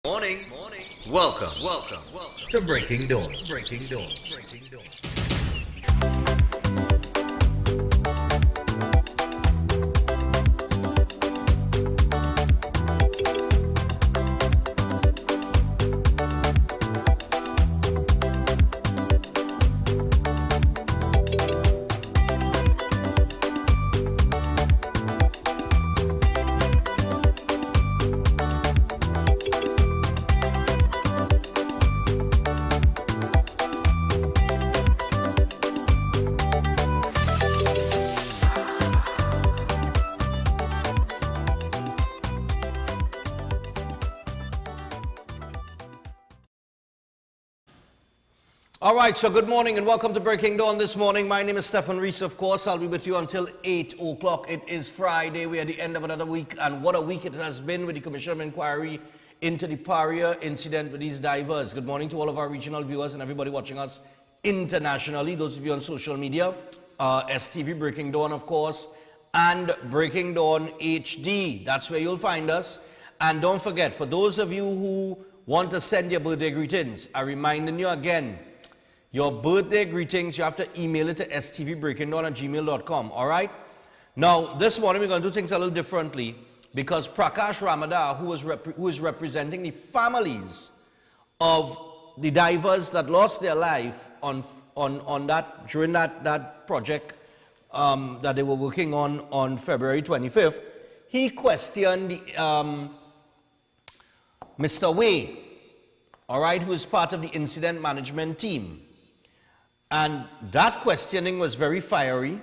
Morning. Welcome to Breaking Dawn. All right, so good morning and welcome to Breaking Dawn this morning. My name is Stephan Reis, of course. I'll be with you until 8 o'clock. It is Friday. We are at the end of another week, and what a week it has been with the Commission of Inquiry into the Firey incident with these divers. Good morning to all of our regional viewers and everybody watching us internationally. Those of you on social media, STV Breaking Dawn, of course, and Breaking Dawn HD. That's where you'll find us. And don't forget, for those of you who want to send your birthday greetings, I'm reminding you again, your birthday greetings, you have to email it to stvbreakingdawn@gmail.com, all right? Now, this morning we're going to do things a little differently because Prakash Ramadar, who is representing the families of the divers that lost their life during that project that they were working on February 25th, he questioned Mr. Way, all right, who is part of the incident management team. And that questioning was very fiery.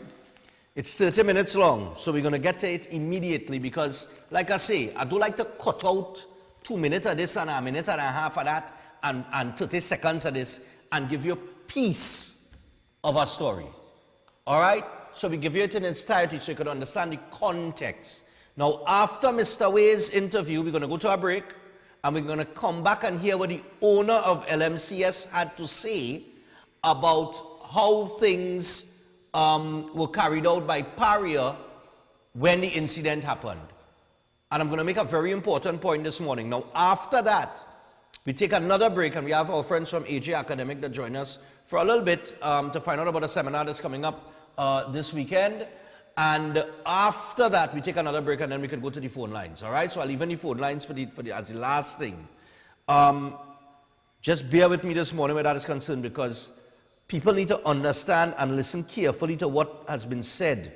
It's 30 minutes long, so we're going to get to it immediately because, like I say, I do like to cut out 2 minutes of this and a minute and a half of that and 30 seconds of this and give you a piece of our story. All right? So we give you it in its entirety so you can understand the context. Now, after Mr. Way's interview, we're going to go to a break and we're going to come back and hear what the owner of LMCS had to say about how things were carried out by Firey when the incident happened. And I'm going to make a very important point this morning. Now, after that, we take another break and we have our friends from AJ Academic that join us for a little bit to find out about a seminar that's coming up this weekend. And after that, we take another break and then we can go to the phone lines, all right? So I'll leave in the phone lines as the last thing. Just bear with me this morning where that is concerned because people need to understand and listen carefully to what has been said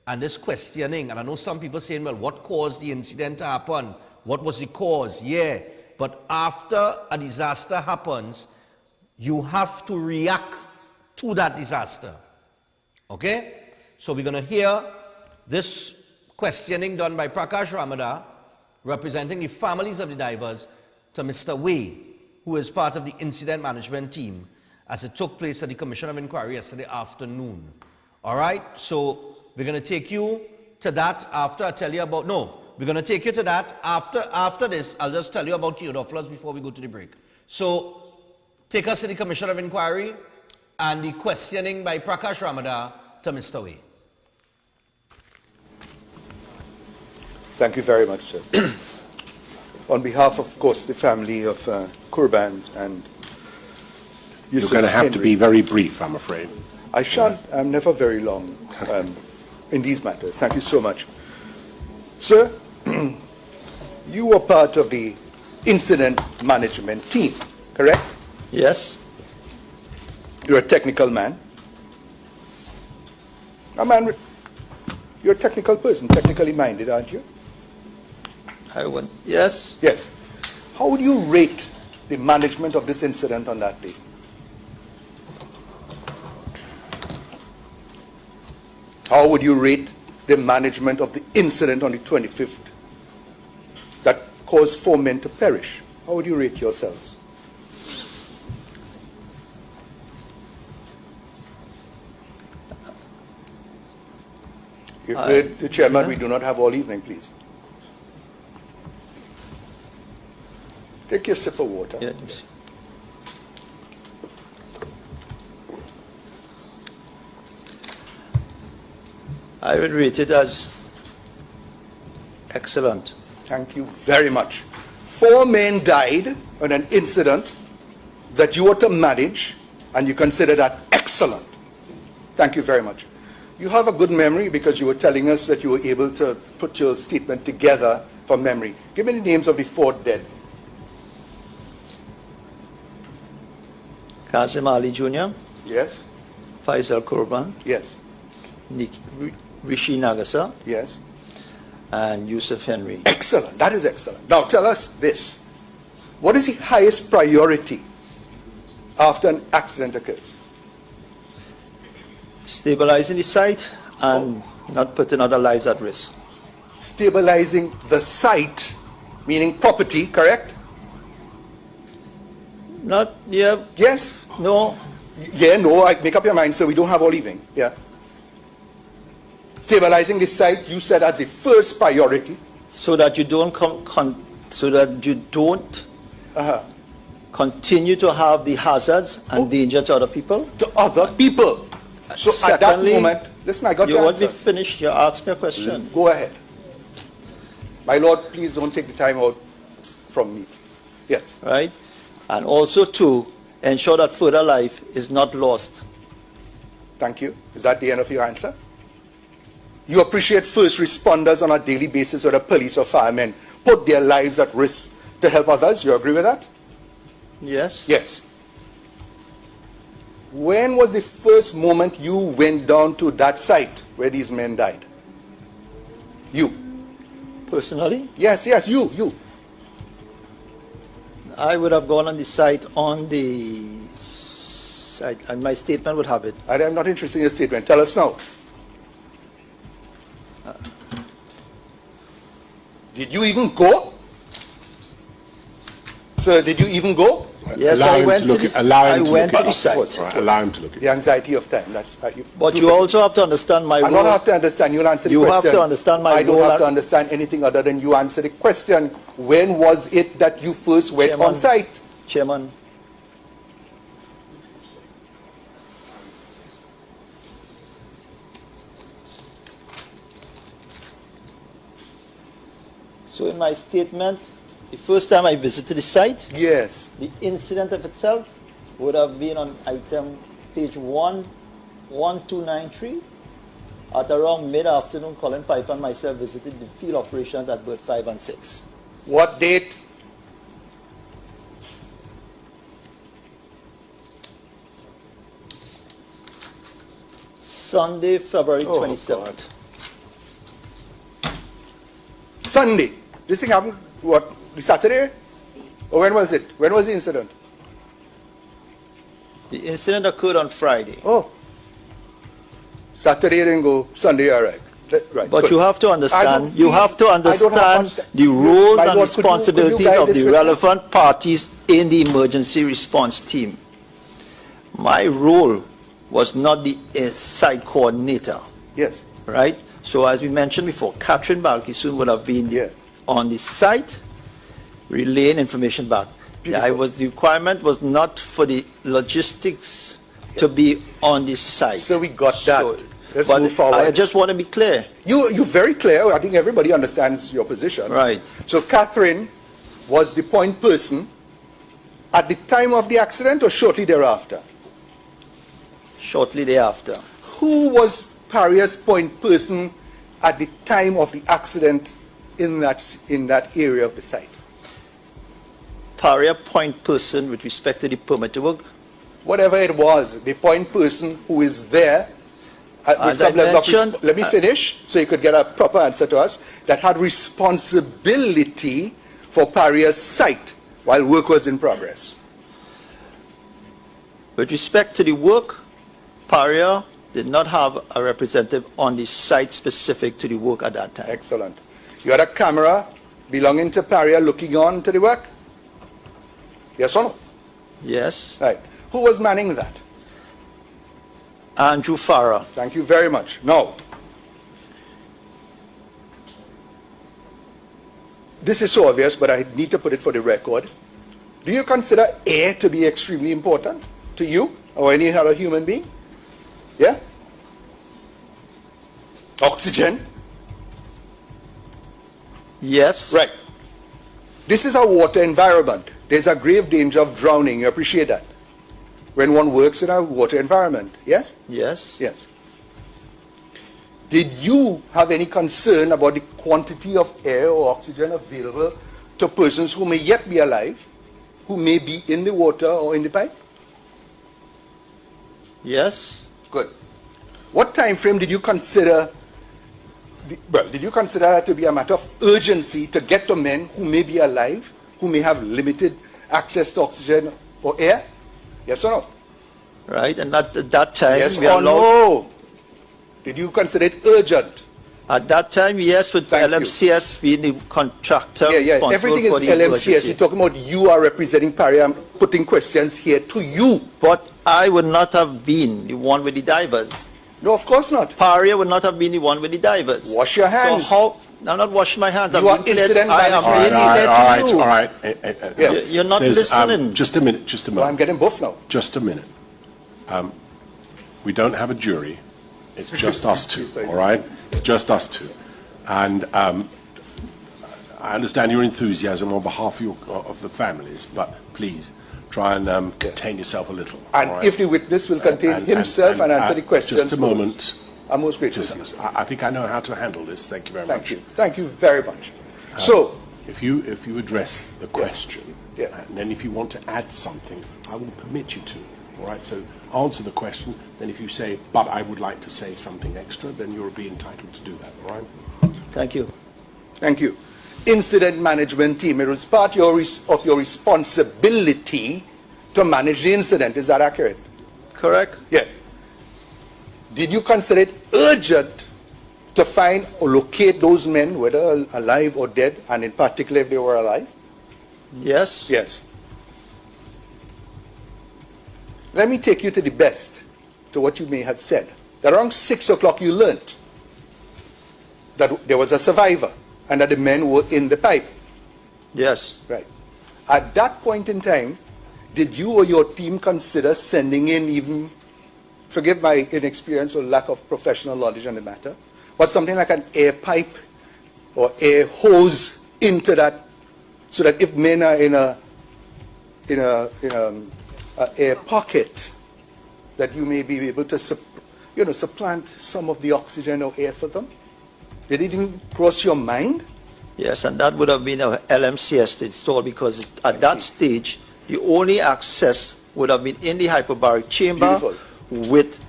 and this questioning. And I know some people saying, well, what caused the incident to happen? What was the cause? Yeah, but after a disaster happens, you have to react to that disaster. Okay? So we're going to hear this questioning done by Prakash Ramadar, representing the families of the divers, to Mr. Way, who is part of the incident management team, as it took place at the Commission of Inquiry yesterday afternoon. All right? So we're going to take you to that after I tell you about... No, we're going to take you to that after this. I'll just tell you about Theodophilus before we go to the break. So take us to the Commission of Inquiry and the questioning by Prakash Ramadar to Mr. Way. Thank you very much, sir. On behalf of course, the family of Kurban and You're going to have to be very brief, I'm afraid. I shan't. I'm never very long in these matters. Thank you so much. Sir, you were part of the incident management team, correct? Yes. You're a technical man. You're a technical person, technically minded, aren't you? Yes. Yes. How would you rate the management of this incident on that day? How would you rate the management of the incident on the 25th that caused 4 men to perish? How would you rate yourselves? You heard the chairman, we do not have all evening, please. Take your sip of water. Yeah. I would rate it as excellent. Thank you very much. 4 men died in an incident that you were to manage, and you consider that excellent. Thank you very much. You have a good memory because you were telling us that you were able to put your statement together from memory. Give me the names of the 4 dead. Kazim Ali Jr., Yes? Faisal Kurban, Yes? Rishi Nagasa, Yes? and Yusuf Henry. Excellent. That is excellent. Now tell us this. What is the highest priority after an accident occurs? Stabilizing the site and not putting other lives at risk. Stabilizing the site, meaning property, correct? Not, yeah, Yes? no, Yeah, no, make up your mind, sir. We don't have all evening. Yeah. Stabilizing the site, you said as the first priority. so that you don't so that you don't Uh-huh. continue to have the hazards and danger to other people. To other people. So at that Secondly, moment, listen, I got You your want me answer. finished? You asked me a question. Go ahead. My lord, please don't take the time out from me. Yes. Right? And also to ensure that further life is not lost. Thank you. Is that the end of your answer? You appreciate first responders on a daily basis, or the police or firemen put their lives at risk to help others. You agree with that? Yes? Yes. When was the first moment you went down to that site where these men died? You. Personally, Yes, you. I would have gone on the site and my statement would have it. I am not interested in your statement. Tell us now. Did you even go? Sir, did you even go? Yes, Allow I him went to look to at- the, allow him I to went look to at the site. Right, allow him to look at The anxiety of time. That's. But you also have to understand my I role. don't have to understand. You'll answer the You have question. to understand my I don't role have at- to understand anything other than you answer the question. When was it that you first went Chairman. on site? Chairman, so in my statement, the first time I visited the site, Yes. the incident of itself would have been on item page 1293. At around mid-afternoon, Colin Piper and myself visited the field operations at berth 5 and 6. What date? Sunday, February Oh, 27th. Sunday. This thing happened, what, Saturday? Or when was it? When was the incident? The incident occurred on Friday. Oh. Saturday didn't go, Sunday arrived. Right. But good. you have to I understand, don't- you have to please, I don't understand understand. the roles My and lord, could you responsibilities guide of this the witness? relevant parties in the emergency response team. My role was not the site coordinator, Yes. right? So as we mentioned before, Catherine Balkisun would have been Yeah. on the site, relaying information back. Beautiful. The requirement was not for the logistics to be on the site. So we got that. Let's but move forward. I just want to be clear. You're very clear. I think everybody understands your position. Right. So Catherine was the point person at the time of the accident or shortly thereafter? Shortly thereafter. Who was Paria's point person at the time of the accident in that area of the site? Paria point person with respect to the permit to work. Whatever it was, the point person who is there with As some I level of mentioned, let me finish so you could get a proper answer to us, that had responsibility for Paria's site while work was in progress. With respect to the work, Paria did not have a representative on the site specific to the work at that time. Excellent. You had a camera belonging to Paria looking on to the work? Yes or no? Yes. Right. Who was manning that? Andrew Farah. Thank you very much. Now, this is so obvious, but I need to put it for the record. Do you consider air to be extremely important to you or any other human being? Yeah? Oxygen? Yes. Right. This is a water environment. There's a grave danger of drowning. You appreciate that? When one works in a water environment, yes? Yes. Yes. Did you have any concern about the quantity of air or oxygen available to persons who may yet be alive, who may be in the water or in the pipe? Yes. Good. What time frame did you consider, did you consider that to be a matter of urgency to get to men who may be alive, who may have limited access to oxygen or air? Yes or no? Right, and at that time, Yes we or allowed, no? Did you consider it urgent? at that time, yes, with Thank you. LMCS being the contractor Yeah, responsible everything is for the LMCS. emergency. We're talking about you are representing Firey. I'm putting questions here to you. But I would not have been the one with the divers. No, of course not. Paria would not have been the one with the divers. Wash your hands. So how? I'm not washing my hands. You I'm are being clear. incident I am All right, management. really all there right, to all you. right, all right. Yeah. You're not There's, listening. just a minute, just a Well, I'm moment. getting both now. Just a minute. We don't have a jury. It's just us two, all right? It's just us two. And I understand your enthusiasm on behalf of the families, but please try and contain yourself a little. And all right? if the witness will contain himself and answer the questions. Just a moment. I'm most grateful to you, Just, sir. I think I know how to handle this. Thank you very Thank much. you. Thank you very much. So, If you address the question, Yeah. and then if you want to add something, I will permit you to. All right. So answer the question. Then if you say, "But I would like to say something extra," then you'll be entitled to do that. All right. Thank you. thank you. Incident management team. It was part of your responsibility to manage the incident. Is that accurate? Correct? Yeah. Did you consider it urgent to find or locate those men, whether alive or dead, and in particular if they were alive? Yes. Yes. Let me take you to the best, to what you may have said. That around 6 o'clock you learnt that there was a survivor and that the men were in the pipe. Yes. Right. At that point in time, did you or your team consider sending in even, forgive my inexperience or lack of professional knowledge on the matter, but something like an air pipe or air hose into that, so that if men are in a air pocket, that you may be able to supplant some of the oxygen or air for them? Did it even cross your mind? Yes, and that would have been a LMCS installed because at that stage, the only access would have been in the hyperbaric chamber Beautiful. with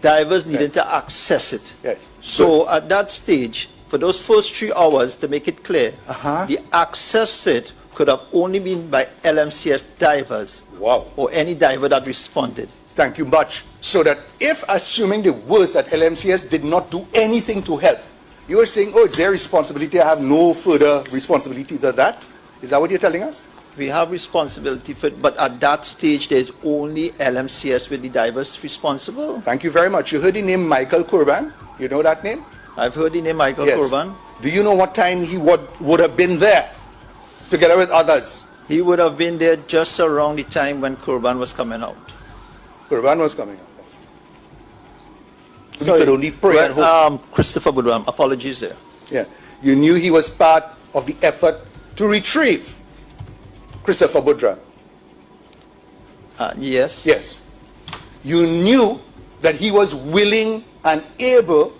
divers needing to access it. Yes. So at that stage, for those first 3 hours, to make it clear, Uh-huh. the access to it could have only been by LMCS divers Wow. or any diver that responded. Thank you much. So that if, assuming the worst, that LMCS did not do anything to help, you are saying, oh, it's their responsibility, I have no further responsibility than that? Is that what you're telling us? We have responsibility for it, but at that stage, there's only LMCS with the divers responsible. Thank you very much. You heard the name Michael Kurban. You know that name? I've heard the name Michael Yes. Kurban. Do you know what time he would have been there together with others? He would have been there just around the time when Kurban was coming out. Kurban was coming up. We could only pray and hope. Christopher Budwan, apologies there. Yeah. You knew he was part of the effort to retrieve Christopher Budra. Yes. Yes. You knew that he was willing and able,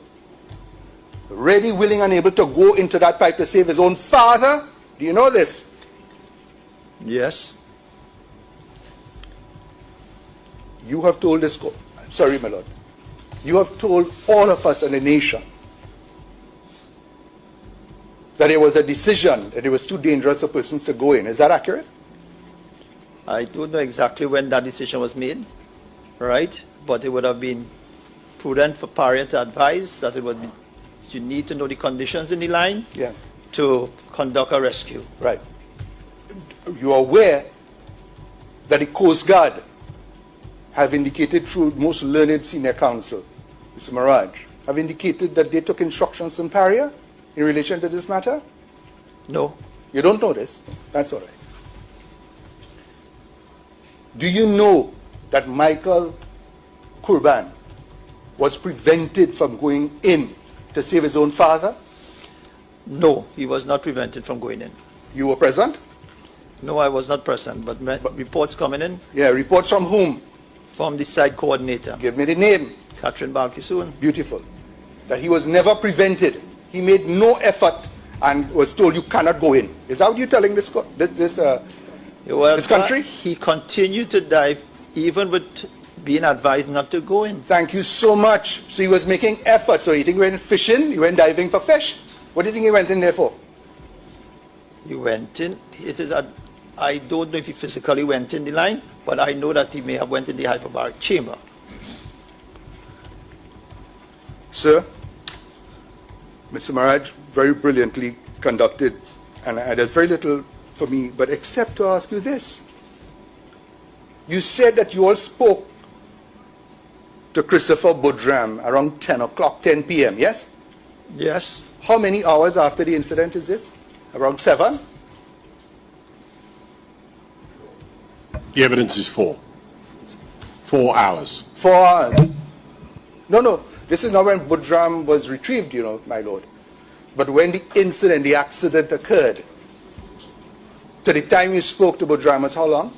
ready, willing and able to go into that pipe to save his own father. Do you know this? Yes. You have told this, sorry, my lord. You have told all of us in the nation that it was a decision that it was too dangerous for persons to go in. Is that accurate? I don't know exactly when that decision was made, right? But it would have been prudent for parent to advise that it would be, you need to know the conditions in the line Yeah. to conduct a rescue. Right. You are aware that the Coast Guard have indicated through most learned senior counsel, Mr. Maraj, have indicated that they took instructions from Paria in relation to this matter? No. You don't know this? That's all right. Do you know that Michael Kurban was prevented from going in to save his own father? No, he was not prevented from going in. You were present? No, I was not present, but reports coming in Yeah, reports from whom? from the site coordinator, Give me the name. Catherine Balkisoon. Beautiful. That he was never prevented. He made no effort and was told you cannot go in. Is that what you're telling this country? He continued to dive even with being advised not to go in. Thank you so much. So he was making effort. So you think he went fishing? He went diving for fish? What do you think he went in there for? He went in. I don't know if he physically went in the line, but I know that he may have went in the hyperbaric chamber. Sir, Mr. Maraj very brilliantly conducted, and there's very little for me, but except to ask you this. You said that you all spoke to Christopher Boudram around 10 p.m., yes? Yes. How many hours after the incident is this? Around 7? The evidence is 4. 4 hours. 4 hours. No. This is not when Boudram was retrieved, you know, my lord. But when the incident, the accident occurred. To the time you spoke to Boudram was how long?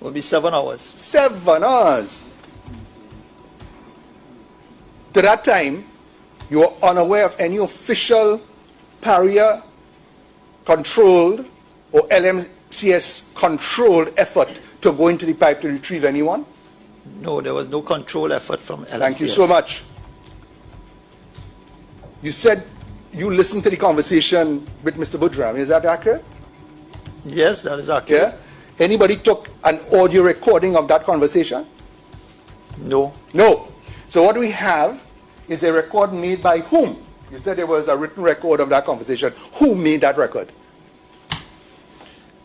It will be 7 hours. 7 hours. To that time, you were unaware of any official Pariah controlled or LMCS controlled effort to go into the pipe to retrieve anyone? No, there was no control effort from LMCS. Thank you so much. You said you listened to the conversation with Mr. Boudram. Is that accurate? Yes, that is accurate. Yeah? Anybody took an audio recording of that conversation? No. No. So what we have is a record made by whom? You said there was a written record of that conversation. Who made that record?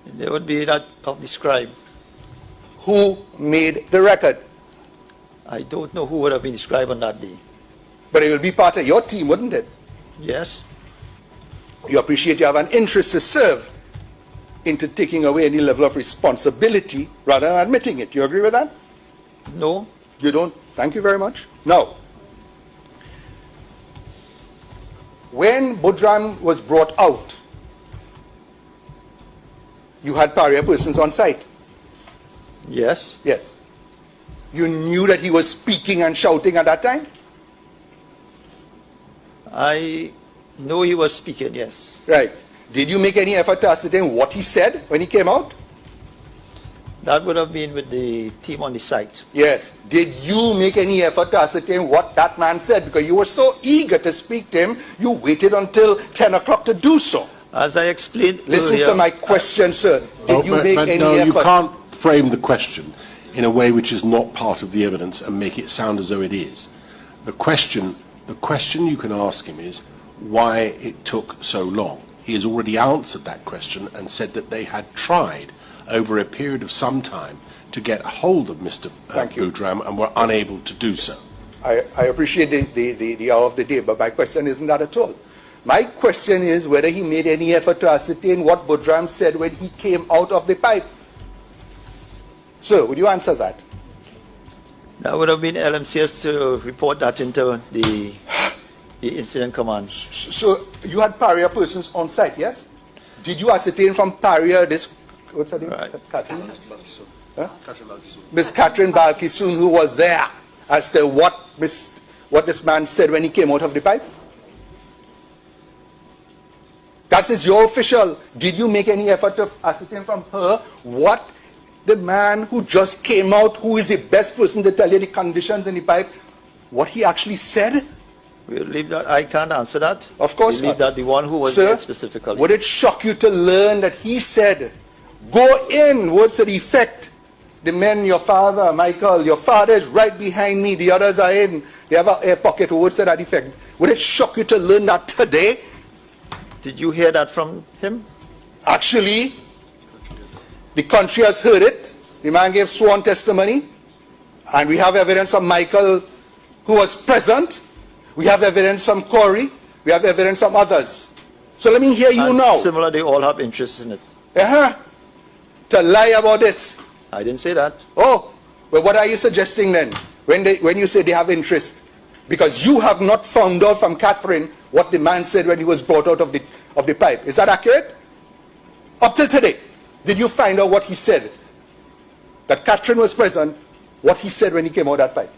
There would be that of the scribe. Who made the record? I don't know who would have been the scribe on that day. But it will be part of your team, wouldn't it? Yes. You appreciate you have an interest to serve into taking away any level of responsibility rather than admitting it. You agree with that? No. You don't? Thank you very much. Now, when Boudram was brought out, you had Pariah persons on site. Yes. Yes. You knew that he was speaking and shouting at that time? I know he was speaking, yes. Right. Did you make any effort to ascertain what he said when he came out? That would have been with the team on the site. Yes. Did you make any effort to ascertain what that man said? Because you were so eager to speak to him, you waited until 10 o'clock to do so. As I explained Listen earlier, to my question, sir. Did you make any no, effort? you can't frame the question in a way which is not part of the evidence and make it sound as though it is. The question you can ask him is why it took so long. He has already answered that question and said that they had tried over a period of some time to get a hold of Mr. Boudram and were unable to do so. I appreciate the hour of the day, but my question isn't that at all. My question is whether he made any effort to ascertain what Boudram said when he came out of the pipe. Sir, would you answer that? that would have been LMCS to report that into the incident command. So you had Pariah persons on site, yes? Did you ascertain from Pariah this, what's her name? Right. Catherine? Huh? Miss Catherine Balkisoon, who was there, as to what this man said when he came out of the pipe? That is your official. Did you make any effort to ascertain from her what the man who just came out, who is the best person to tell you the conditions in the pipe, what he actually said? We'll leave that. I can't answer that. Of course we'll leave not. that the one who was Sir, there specifically. would it shock you to learn that he said, go in, words to the effect, the men, your father, Michael, your father is right behind me, the others are in, they have an air pocket, words to that effect. Would it shock you to learn that today? Did you hear that from him? Actually, the country has heard it. The man gave sworn testimony, and we have evidence from Michael, who was present. We have evidence from Corey. We have evidence from others. So let me hear you And now. Similar, they all have interest in it. To lie about this. I didn't say that. Oh, well, what are you suggesting then? When you say they have interest? Because you have not found out from Catherine what the man said when he was brought out of the pipe. Is that accurate? Up till today, did you find out what he said? That Catherine was present, what he said when he came out that pipe?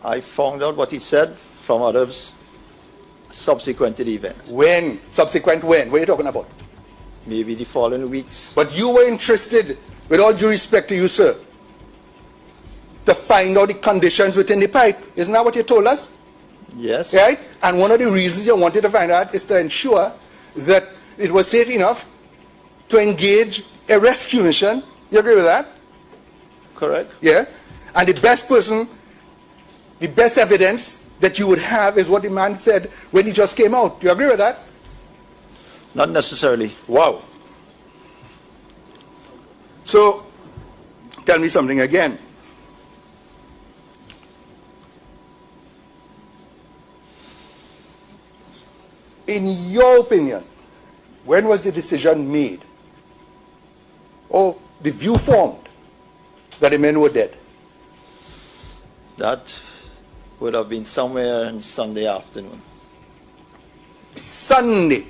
I found out what he said from others subsequent to the event. When? Subsequent when? What are you talking about? Maybe the following weeks. But you were interested, with all due respect to you, sir, to find out the conditions within the pipe. Isn't that what you told us? Yes. Right? And one of the reasons you wanted to find out is to ensure that it was safe enough to engage a rescue mission. You agree with that? Correct. Yeah? And the best person, the best evidence that you would have is what the man said when he just came out. Do you agree with that? Not necessarily. Wow. So, tell me something again. In your opinion, when was the decision made, or the view formed, that the men were dead? That would have been somewhere on Sunday afternoon. Sunday.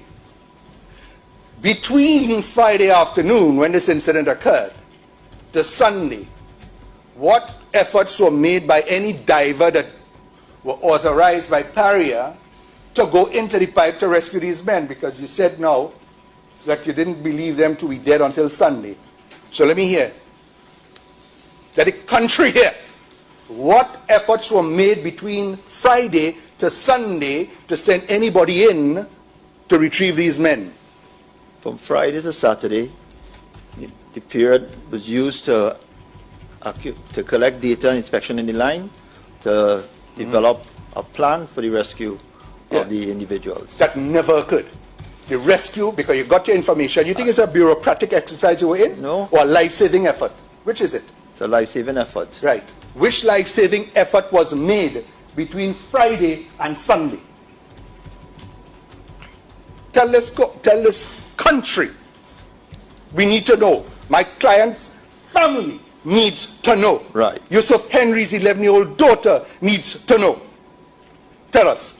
Between Friday afternoon, when this incident occurred, to Sunday, what efforts were made by any diver that were authorized by Firey to go into the pipe to rescue these men? Because you said now that you didn't believe them to be dead until Sunday. So let me hear. That the country here, what efforts were made between Friday to Sunday to send anybody in to retrieve these men? From Friday to Saturday, the period was used to collect data, inspection in the line, to develop a plan for the rescue of the individuals. That never occurred. The rescue, because you got your information, you think it's a bureaucratic exercise you were in? No. Or a life-saving effort? Which is it? It's a life-saving effort. Right. Which life-saving effort was made between Friday and Sunday? Tell this country. We need to know. My client's family needs to know. Right. Yusuf Henry's 11-year-old daughter needs to know. Tell us.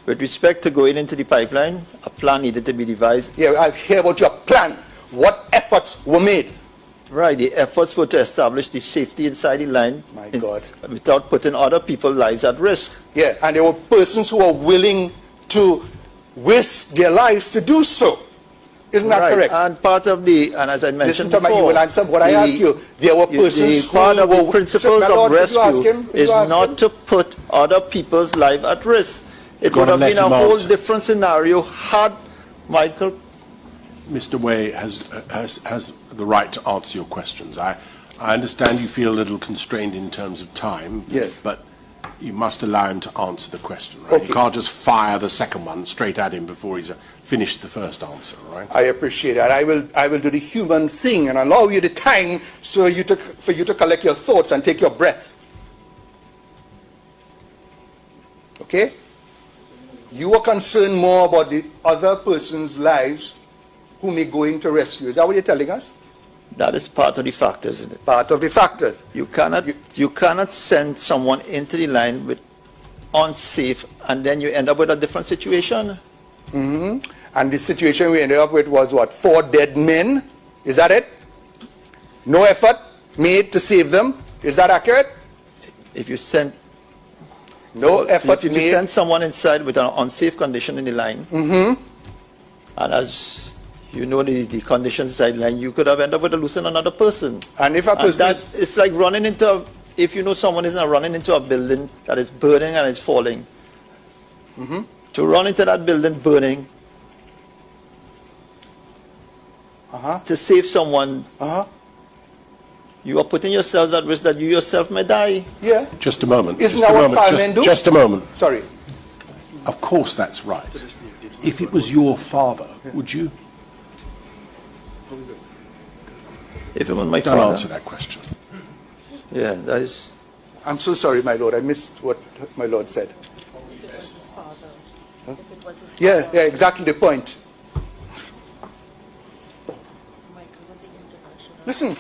With respect to going into the pipeline, a plan needed to be devised. Yeah, I hear about your plan. What efforts were made? Right, the efforts were to establish the safety inside the line. My God. Without putting other people's lives at risk. Yeah, and there were persons who were willing to risk their lives to do so. Isn't that Right, correct? and part of the, and as I mentioned Listen to me, you will answer what I ask you. There were persons part who of the were... principles My of Lord, could you ask rescue him? Could is you ask not him? to put other people's life at risk. It Gotta would have let been a him whole answer. different scenario had Michael. Mr. Way has the right to answer your questions. I understand you feel a little constrained in terms of time. Yes. But you must allow him to answer the question, right? Okay. You can't just fire the second one straight at him before he's finished the first answer, right? I appreciate that. I will do the human thing and allow you the time for you to collect your thoughts and take your breath. Okay? You are concerned more about the other person's lives who may go into rescue. Is that what you're telling us? That is part of the factors in it. Part of the factors. You cannot send someone into the line with unsafe, and then you end up with a different situation. Mm-hmm. And the situation we ended up with was what? 4 dead men? Is that it? No effort made to save them? Is that accurate? If you send No effort if you made. send someone inside with an unsafe condition in the line, and as you know the conditions inside the line, you could have ended up with losing another person. And if a person And it's like running into, if you know someone is running into a building that is burning and is falling, to run into that building burning, to save someone, you are putting yourselves at risk that you yourself may die. yeah. Just a moment. Isn't just that a what moment, firemen do? Just a moment. Sorry. Of course that's right. If it was your father, would you? If it was my Don't father. answer that question. Yeah, that is. I'm so sorry, my lord. I missed what my lord said. Yeah, exactly the point. Listen,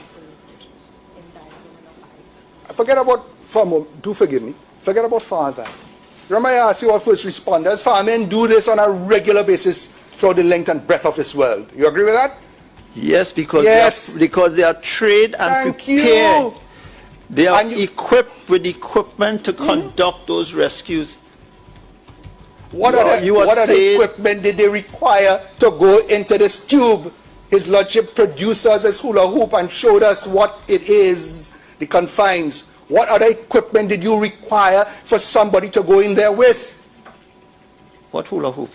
forget about, do forgive me, forget about father. Remember I asked you what first responders, firemen do this on a regular basis throughout the length and breadth of this world. You agree with that? Yes, because Yes. they are trained and Thank prepared. you. They are And you- equipped with equipment to conduct those rescues. What You are- other, you are what other saying- equipment did they require to go into this tube? His Lordship produced us as hula hoop and showed us what it is, the confines. What other equipment did you require for somebody to go in there with? What hula hoop?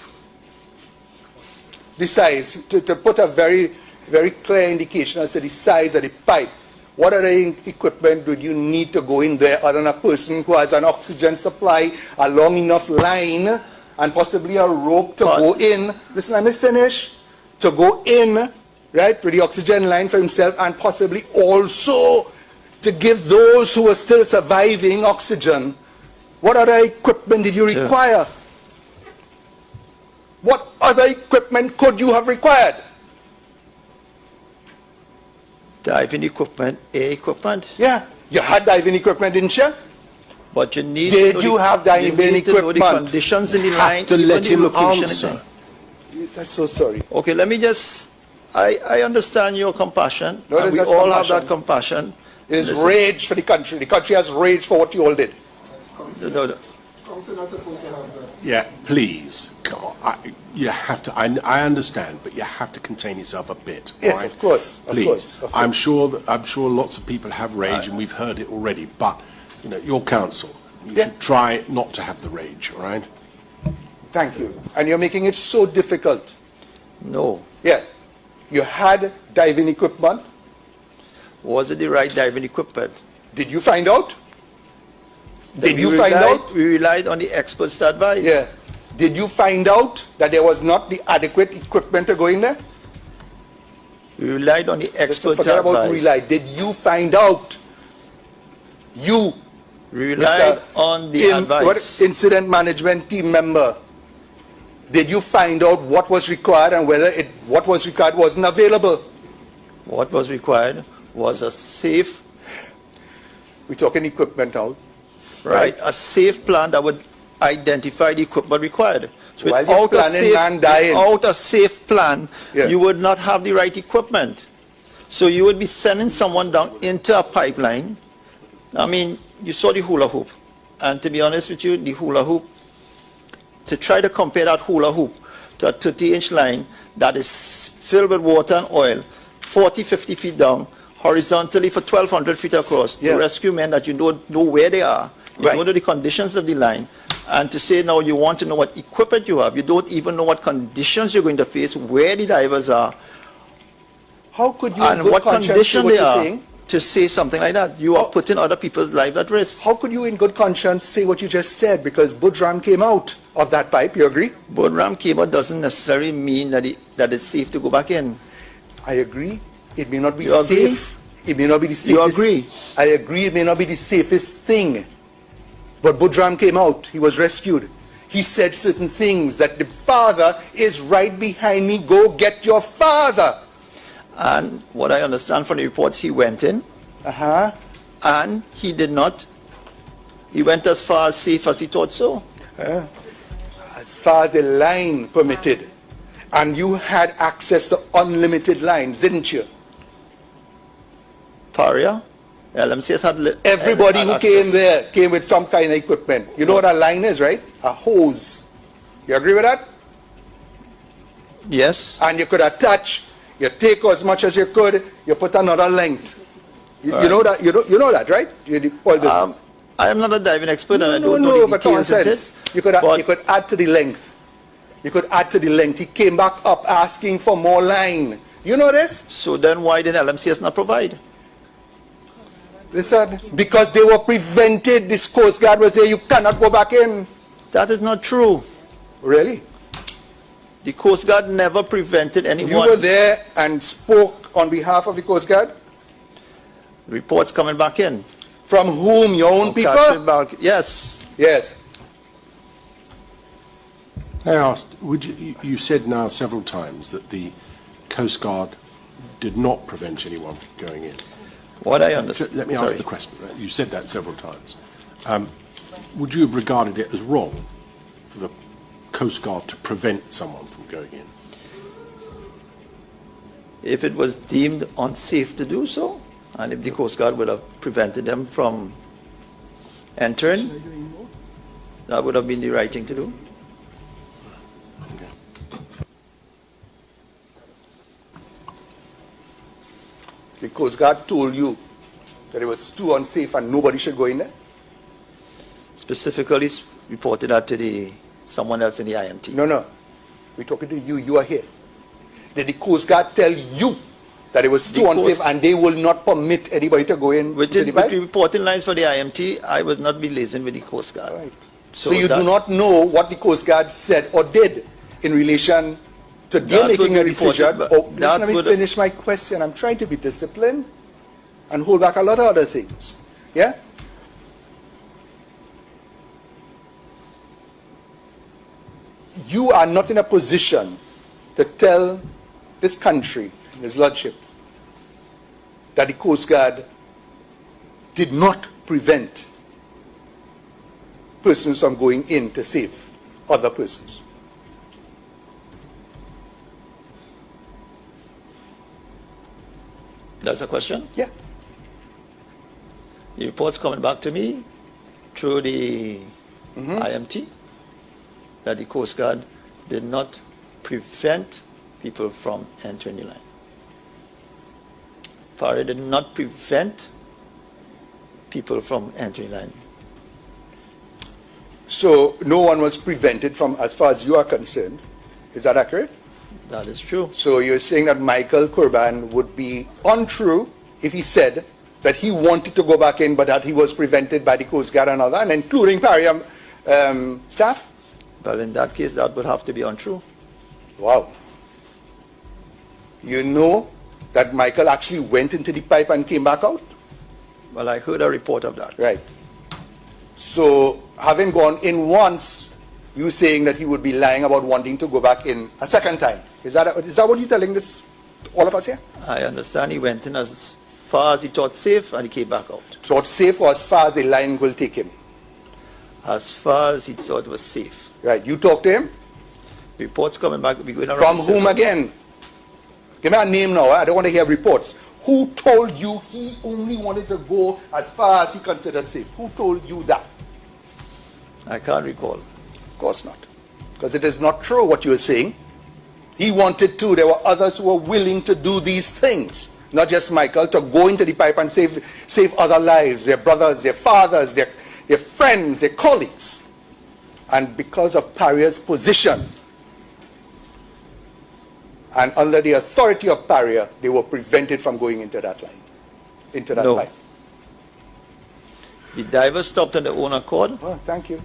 The size, to put a very, very clear indication as to the size of the pipe. What other equipment would you need to go in there other than a person who has an oxygen supply, a long enough line, and possibly a rope to go in? Listen, let me finish. To go in, right, with the oxygen line for himself, and possibly also to give those who are still surviving oxygen. What other equipment did you require? What other equipment could you have required? Diving equipment, air equipment. Yeah, you had diving equipment, didn't you? But you need Did to know you the- have diving you need to know the equipment? conditions in the Have line, to even let the him location and answer. thing. I'm so sorry. Okay, let me just, I understand your compassion. No, and there's we just all have compassion. that compassion. It is Listen, rage for the country. The country has rage for what you all did. no. Yeah, please, come on. You have to. I understand, but you have to contain yourself a bit. Yes, all right? of course, of Please. course, of course. I'm sure lots of people have rage, and we've heard it already. But your counsel, you Yeah. should try not to have the rage. All right? Thank you. And you're making it so difficult. No. Yeah. You had diving equipment. Was it the right diving equipment? Did you find out? Did We you find relied- out? We relied on the experts to advise. Yeah. Did you find out that there was not the adequate equipment to go in there? We relied on the Let's experts forget to about advise. rely. Did you find out? You, We relied Mr. on the advice. Incident management team member, did you find out what was required and whether what was required wasn't available? What was required was a safe, We're talking equipment now. right, a safe plan that would identify the equipment required. So While you're planning man dying. without a safe plan, Yeah. you would not have the right equipment. So you would be sending someone down into a pipeline. I mean, you saw the hula hoop. And to be honest with you, the hula hoop, to try to compare that hula hoop to a 30-inch line that is filled with water and oil, 40, 50 feet down, horizontally for 1,200 feet across, Yeah. to rescue men that you don't know where they are, you Right. don't know the conditions of the line, and to say now you want to know what equipment you have, you don't even know what conditions you're going to face, where the divers are, How could you in and good what conscience say condition what they you're are, saying? to say something like that. You are How- putting other people's lives at risk. How could you in good conscience say what you just said? Because Budram came out of that pipe, you agree? Boardram cable doesn't necessarily mean that it's safe to go back in. I agree. It may not be You agree? safe. It may not be the safest. You agree? I agree it may not be the safest thing. But Budram came out. He was rescued. He said certain things that the father is right behind me. Go get your father. And what I understand from the reports, he went in, Uh-huh. and he did not. He went as far as safe as he thought so. As far as the line permitted. And you had access to unlimited lines, didn't you? Paria, LMCS had Everybody had who access. came there came with some kind of equipment. You know what a line is, right? A hose. You agree with that? Yes. And you could attach, you take as much as you could, you put another length. You know that, you know that, right? All business. I am not a diving expert, and I No, don't know the but common details of sense. it. You could add to the length. You could add to the length. He came back up asking for more line. You know this? So then why did LMCS not provide? Listen, because they were prevented. This Coast Guard was there. You cannot go back in. That is not true. Really? The Coast Guard never prevented anyone. You were there and spoke on behalf of the Coast Guard? Reports coming back in. From whom? Your own people? Captain Balk- Yes. Yes. I asked, you said now several times that the Coast Guard did not prevent anyone from going in. What I understand. Let me ask the question. You said that several times. Would you have regarded it as wrong for the Coast Guard to prevent someone from going in? if it was deemed unsafe to do so, and if the Coast Guard would have prevented them from entering, that would have been the right thing to do. The Coast Guard told you that it was too unsafe and nobody should go in there? Specifically reported that to someone else in the IMT. No. We're talking to you. You are here. Did the Coast Guard tell you that it was too unsafe and they will not permit anybody to go in? With the reporting lines for the IMT, I was not be liaising with the Coast Guard. Right. So you do not know what the Coast Guard said or did in relation to them making a decision. Let me finish my question. I'm trying to be disciplined and hold back a lot of other things. Yeah? You are not in a position to tell this country, his lordship, that the Coast Guard did not prevent persons from going in to save other persons. That's a question? Yeah. The report's coming back to me through the IMT that the Coast Guard did not prevent people from entering the line. Firey did not prevent people from entering the line. So no one was prevented from, as far as you are concerned. Is that accurate? That is true. So you're saying that Michael Kurban would be untrue if he said that he wanted to go back in, but that he was prevented by the Coast Guard and all that, and including Firey staff? Well, in that case, that would have to be untrue. Wow. You know that Michael actually went into the pipe and came back out? Well, I heard a report of that. Right. So having gone in once, you saying that he would be lying about wanting to go back in a second time. Is that what you're telling this, all of us here? I understand he went in as far as he thought safe and he came back out. Thought safe, or as far as the line will take him? As far as he thought was safe. Right. You talked to him? Reports coming back. We're going around. From whom again? Give me a name now. I don't want to hear reports. Who told you he only wanted to go as far as he considered safe? Who told you that? I can't recall. Of course not. Because it is not true what you are saying. He wanted to. There were others who were willing to do these things. Not just Michael, to go into the pipe and save other lives, their brothers, their fathers, their friends, their colleagues. And because of Firey's position, and under the authority of Firey, they were prevented from going into that line, into that pipe. The divers stopped on their own accord. Oh, thank you.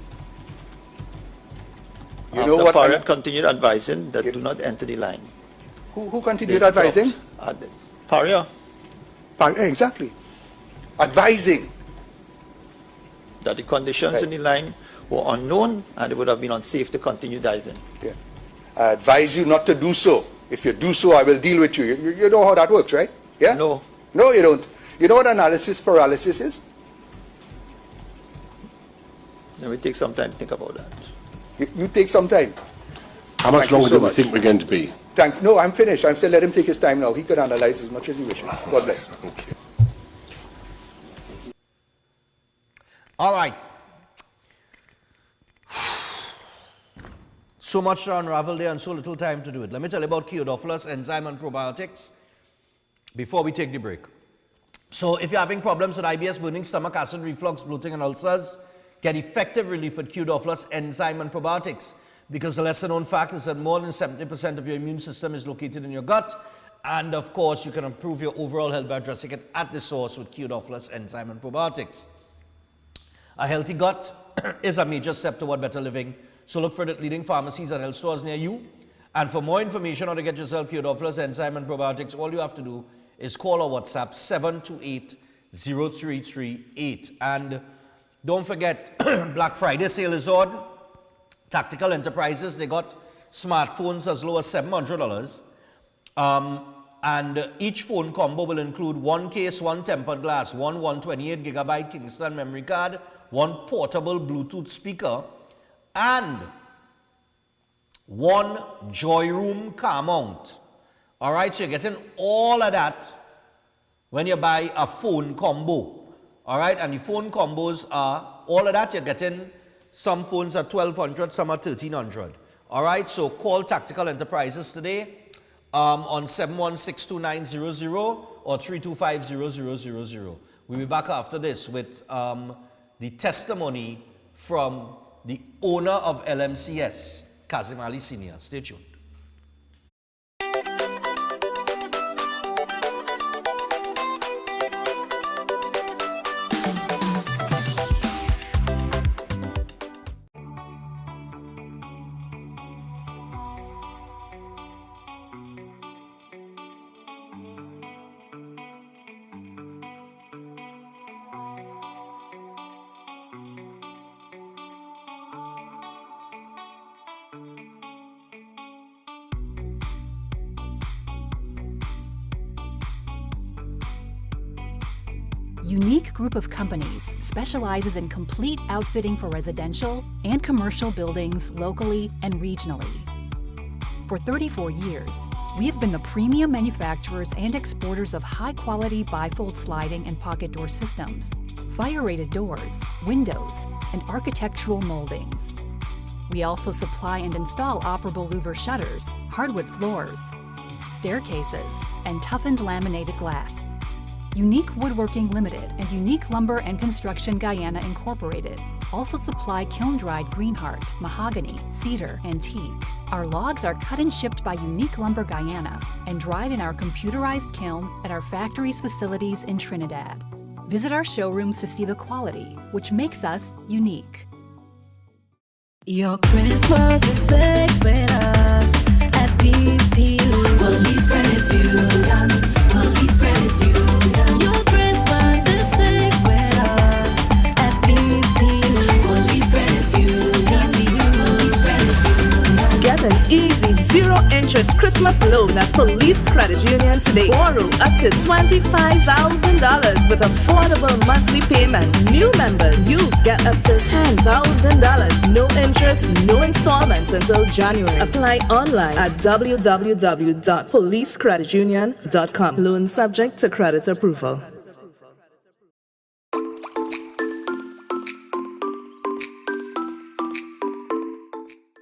You After know what? Firey continued advising that do not enter the line. Who continued advising? Firey. Exactly. Advising. That the conditions in the line were unknown and it would have been unsafe to continue diving. Yeah. I advise you not to do so. If you do so, I will deal with you. You know how that works, right? Yeah? No. No, you don't. You know what analysis paralysis is? Let me take some time to think about that. You take some time. How much longer do we think we're going to be? No, I'm finished. I'm saying let him take his time now. He can analyze as much as he wishes. God bless. Thank you. All right. So much to unravel there and so little time to do it. Let me tell you about Kyodophilus enzyme and probiotics before we take the break. So if you're having problems with IBS, burning stomach, acid reflux, bloating and ulcers, get effective relief with Kyodophilus enzyme and probiotics, because the lesser known fact is that more than 70% of your immune system is located in your gut, and of course you can improve your overall health by addressing it at the source with Kyodophilus enzyme and probiotics. A healthy gut is a major step toward better living. So look for it at leading pharmacies and health stores near you. And for more information on how to get yourself Kyodophilus enzyme and probiotics, all you have to do is call or WhatsApp 728-0338. And don't forget, Black Friday sale is on. Tactical Enterprises, they got smartphones as low as $700. And each phone combo will include one case, one tempered glass, one 128GB Kingston memory card, one portable Bluetooth speaker, and one Joy Room car mount All right, so you're getting all of that when you buy a phone combo. All right, and the phone combos are, all of that you're getting, some phones are $1,200, some are $1,300. All right, so call Tactical Enterprises today on 716-2900 or 325-0000. We'll be back after this with the testimony from the owner of LMCS, Kazim Ali Sr. Stay tuned. Unique Group of Companies specializes in complete outfitting for residential and commercial buildings locally and regionally. For 34 years, we have been the premium manufacturers and exporters of high-quality bifold sliding and pocket door systems, fire-rated doors, windows, and architectural moldings. We also supply and install operable louver shutters, hardwood floors, staircases, and toughened laminated glass. Unique Woodworking Limited and Unique Lumber and Construction Guyana Incorporated also supply kiln-dried greenheart, mahogany, cedar, and teak. Our logs are cut and shipped by Unique Lumber Guyana and dried in our computerized kiln at our factory's facilities in Trinidad. Visit our showrooms to see the quality, which makes us unique. Your Christmas is safe with us at BCU. Police Credit Union. Police Credit Union. Your Christmas is safe with us at BCU. Police Credit Union. BCU. Police Credit Union. Get an easy zero-interest Christmas loan at Police Credit Union today. Borrow up to $25,000 with affordable monthly payments. New members, you get up to $10,000. No interest, no installments until January. Apply online at www.policecreditunion.com. Loan subject to credit approval.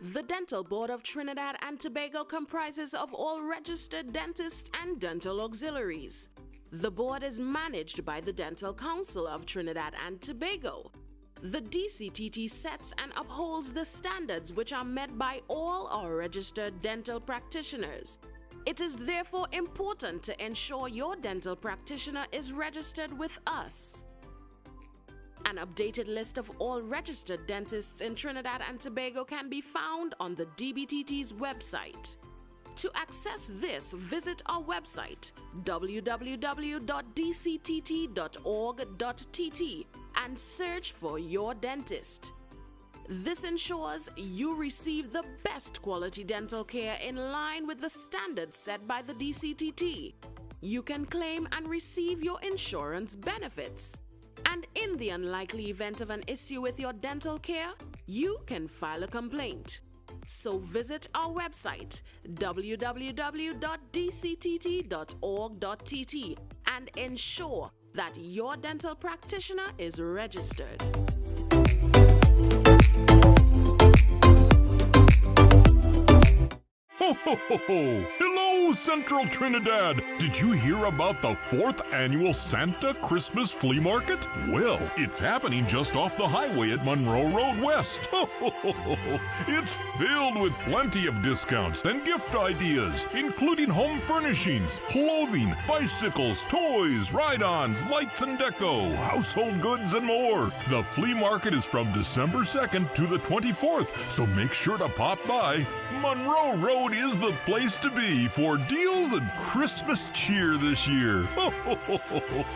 The Dental Board of Trinidad and Tobago comprises of all registered dentists and dental auxiliaries. The board is managed by the Dental Council of Trinidad and Tobago. The DCTT sets and upholds the standards which are met by all our registered dental practitioners. It is therefore important to ensure your dental practitioner is registered with us. An updated list of all registered dentists in Trinidad and Tobago can be found on the DBTT's website. To access this, visit our website www.dctt.org.tt and search for your dentist. This ensures you receive the best quality dental care in line with the standards set by the DCTT. You can claim and receive your insurance benefits. And in the unlikely event of an issue with your dental care, you can file a complaint. So visit our website www.dctt.org.tt and ensure that your dental practitioner is registered. Ho, ho, ho, ho. Hello, Central Trinidad. Did you hear about the 4th annual Santa Christmas Flea Market? Well, it's happening just off the highway at Monroe Road West. Ho, ho, ho, ho. It's filled with plenty of discounts and gift ideas, including home furnishings, clothing, bicycles, toys, ride-ons, lights and deco, household goods, and more. The flea market is from December 2nd to the 24th, so make sure to pop by. Monroe Road is the place to be for deals and Christmas cheer this year.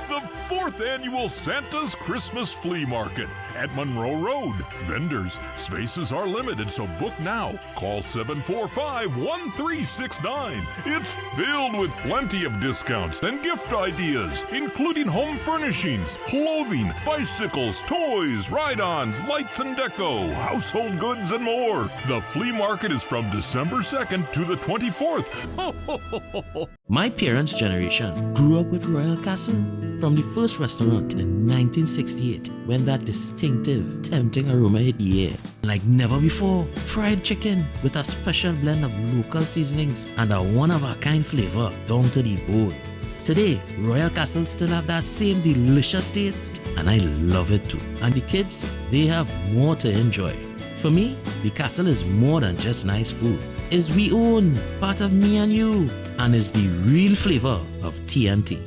The 4th annual Santa's Christmas Flea Market at Monroe Road. Vendors, spaces are limited, so book now. Call 745-1369. It's filled with plenty of discounts and gift ideas, including home furnishings, clothing, bicycles, toys, ride-ons, lights and deco, household goods, and more. The flea market is from December 2nd to the 24th. My parents' generation grew up with Royal Castle. From the first restaurant in 1968, when that distinctive, tempting aroma hit the air. Like never before, fried chicken with a special blend of local seasonings and a one-of-a-kind flavor down to the bone. Today, Royal Castle still have that same delicious taste, and I love it too. And the kids, they have more to enjoy. For me, the Castle is more than just nice food. It's we own, part of me and you, and is the real flavor of TNT.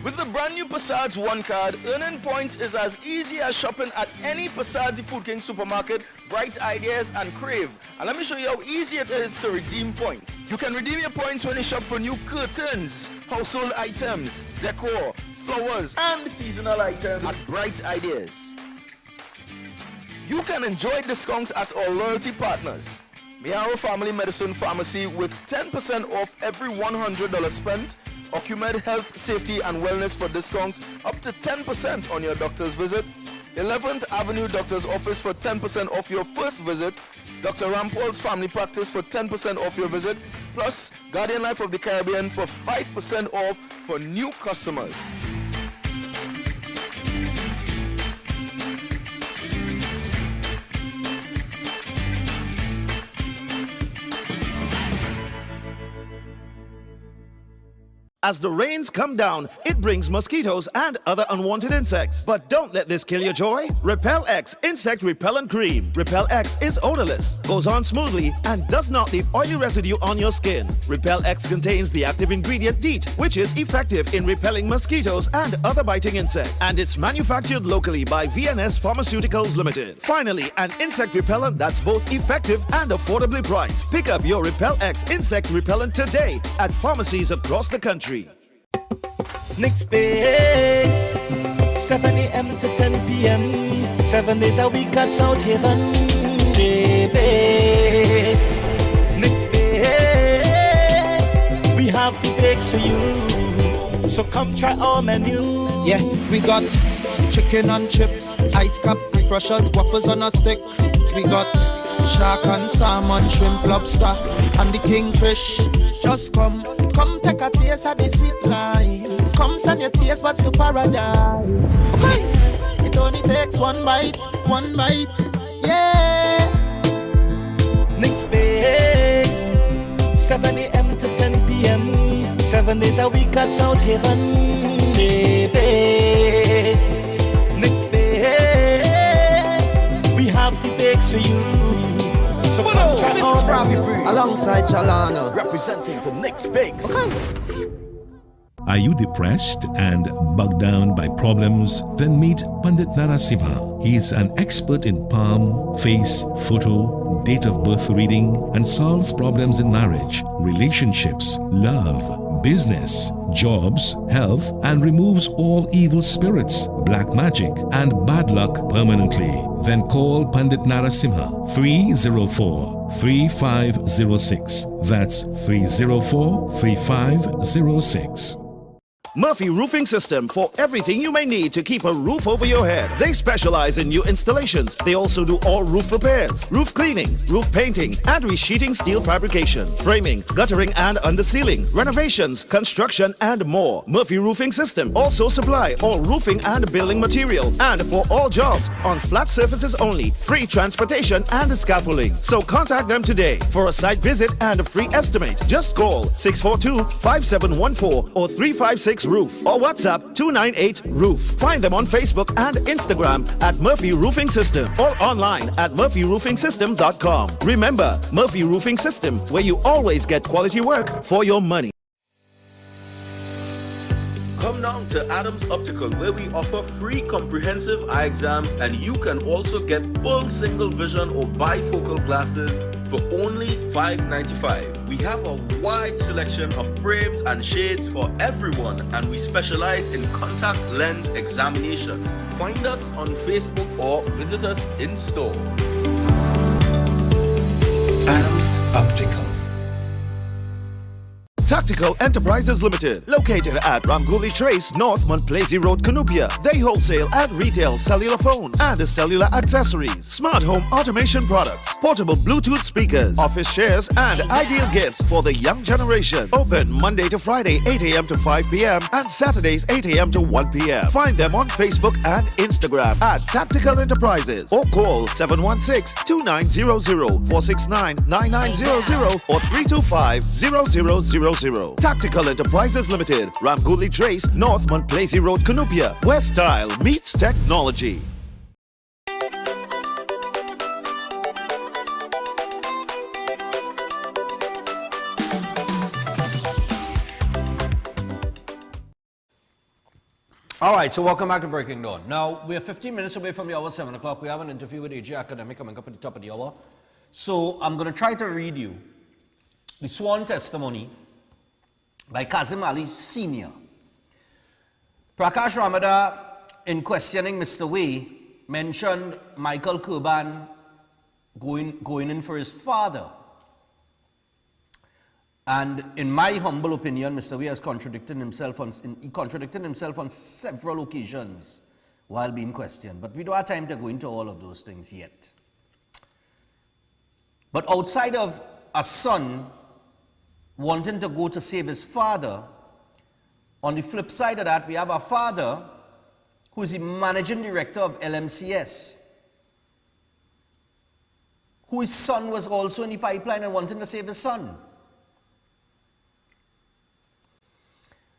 With the brand new Passage One card, earning points is as easy as shopping at any Passage Food King supermarket, Bright Ideas and Crave. And let me show you how easy it is to redeem points. You can redeem your points when you shop for new curtains, household items, decor, flowers, and seasonal items at Bright Ideas. You can enjoy discounts at our loyalty partners. Miaro Family Medicine Pharmacy with 10% off every $100 spent. Ocumed Health, Safety and Wellness for discounts up to 10% on your doctor's visit. 11th Avenue Doctor's Office for 10% off your first visit. Dr. Rampol's Family Practice for 10% off your visit. Plus Guardian Life of the Caribbean for 5% off for new customers. As the rains come down, it brings mosquitoes and other unwanted insects. But don't let this kill your joy. Repel X Insect Repellent Cream. Repel X is odorless, goes on smoothly, and does not leave oily residue on your skin. Repel X contains the active ingredient DEET, which is effective in repelling mosquitoes and other biting insects. And it's manufactured locally by VNS Pharmaceuticals Limited. Finally, an insect repellent that's both effective and affordably priced. Pick up your Repel X Insect Repellent today at pharmacies across the country. Next Bakes, 7 a.m. to 10 p.m. 7 days a week at South Haven. Baby, Next Bakes, we have the bakes for you. So come try our menu. Yeah, we got chicken and chips, ice cap, crushers, waffles on a stick. We got shark and salmon, shrimp, lobster, and the kingfish. Just come take a taste of the sweet life. Come send your taste buds to paradise. Hey, it only takes one bite, yeah. Next Bakes, 7 a.m. to 10 p.m. 7 days a week at South Haven. Baby, Next Bakes, we have the bakes for you. So this is Ravi Bree alongside Chalana, representing for Next Bakes. Are you depressed and bogged down by problems? Then meet Pandit Narasimha. He is an expert in palm, face, photo, date of birth reading, and solves problems in marriage, relationships, love, business, jobs, health, and removes all evil spirits, black magic, and bad luck permanently. Then call Pandit Narasimha 304-3506. That's 304-3506. Murphy Roofing System for everything you may need to keep a roof over your head. They specialize in new installations. They also do all roof repairs, roof cleaning, roof painting, and resheeting steel fabrication, framing, guttering and undersealing, renovations, construction, and more. Murphy Roofing System also supply all roofing and building material, and for all jobs on flat surfaces only, free transportation and scaffolding. So contact them today for a site visit and a free estimate. Just call 642-5714 or 356 Roof or WhatsApp 298-ROOF. Find them on Facebook and Instagram at Murphy Roofing System or online at murphyroofing.com. Remember, Murphy Roofing System, where you always get quality work for your money. Come down to Adams Optical, where we offer free comprehensive eye exams, and you can also get full single vision or bifocal glasses for only $5.95. We have a wide selection of frames and shades for everyone, and we specialize in contact lens examination. Find us on Facebook or visit us in store. Adams Optical. Tactical Enterprises Limited, located at Ramguli Trace, North Montplaisir Road, Cunupia. They wholesale and retail cellular phones and cellular accessories, smart home automation products, portable Bluetooth speakers, office chairs, and ideal gifts for the young generation. Open Monday to Friday, 8 a.m. to 5 p.m. and Saturdays, 8 a.m. to 1 p.m. Find them on Facebook and Instagram at Tactical Enterprises or call 716-2900, 469-9900 or 325-0000. Tactical Enterprises Limited, Ramguli Trace, North Montplaisir Road, Cunupia, where style meets technology. All right, so welcome back to Breaking Dawn. Now, we are 15 minutes away from the hour 7 o'clock. We have an interview with AJ Academic coming up at the top of the hour. So I'm going to try to read you the sworn testimony by Kazim Ali Sr. Prakash Ramada, in questioning Mr. Way, mentioned Michael Kurban going in for his father. And in my humble opinion, Mr. Way has contradicted himself on several occasions while being questioned. But we don't have time to go into all of those things yet. But outside of a son wanting to go to save his father, on the flip side of that, we have a father who is the managing director of LMCS, whose son was also in the pipeline and wanting to save his son.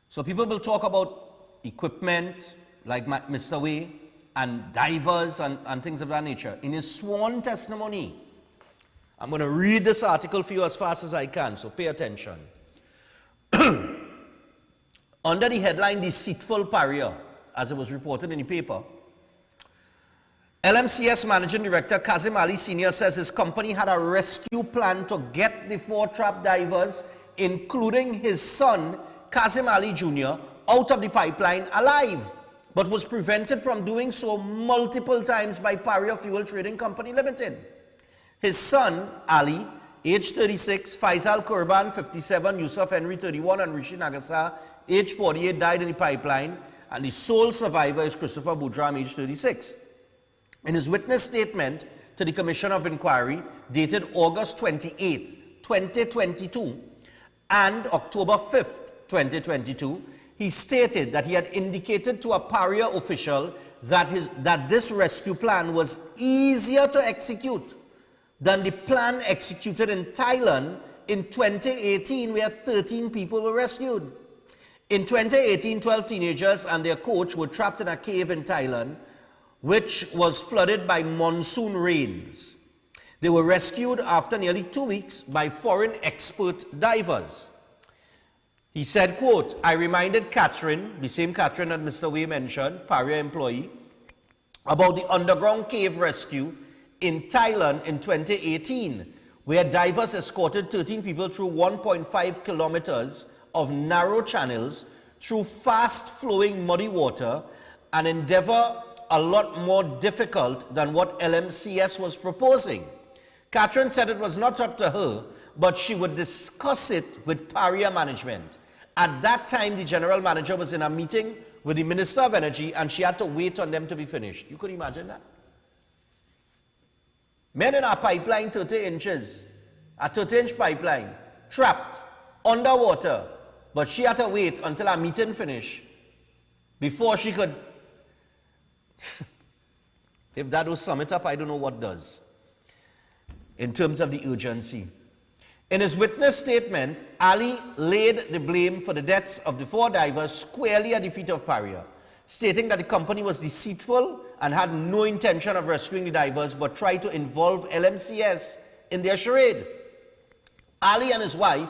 So people will talk about equipment like Mr. Way and divers and things of that nature. In his sworn testimony, I'm going to read this article for you as fast as I can, so pay attention. Under the headline, Deceitful Pariah, as it was reported in the paper, LMCS Managing Director Kazim Ali Sr. says his company had a rescue plan to get the 4 trapped divers, including his son, Kazim Ali Jr., out of the pipeline alive, but was prevented from doing so multiple times by Pariah Fuel Trading Company Limited. His son, Ali, age 36, Faisal Kurban, 57, Yusuf Henry, 31, and Rishi Nagasa, age 48, died in the pipeline, and the sole survivor is Christopher Budram, age 36. In his witness statement to the Commission of Inquiry, dated August 28, 2022, and October 5th, 2022, he stated that he had indicated to a Pariah official that this rescue plan was easier to execute than the plan executed in Thailand in 2018, where 13 people were rescued. In 2018, 12 teenagers and their coach were trapped in a cave in Thailand, which was flooded by monsoon rains. They were rescued after nearly 2 weeks by foreign expert divers. He said, quote, I reminded Catherine, the same Catherine that Mr. Way mentioned, Pariah employee, about the underground cave rescue in Thailand in 2018, where divers escorted 13 people through 1.5 kilometers of narrow channels through fast-flowing muddy water, an endeavor a lot more difficult than what LMCS was proposing. Catherine said it was not up to her, but she would discuss it with Pariah management. At that time, the general manager was in a meeting with the Minister of Energy, and she had to wait on them to be finished. You could imagine that? Men in our pipeline, 30 inches, a 30-inch pipeline, trapped, underwater, but she had to wait until our meeting finished before she could... If that will sum it up, I don't know what does, in terms of the urgency. In his witness statement, Ali laid the blame for the deaths of the 4 divers squarely at the feet of Pariah, stating that the company was deceitful and had no intention of rescuing the divers, but tried to involve LMCS in their charade. Ali and his wife,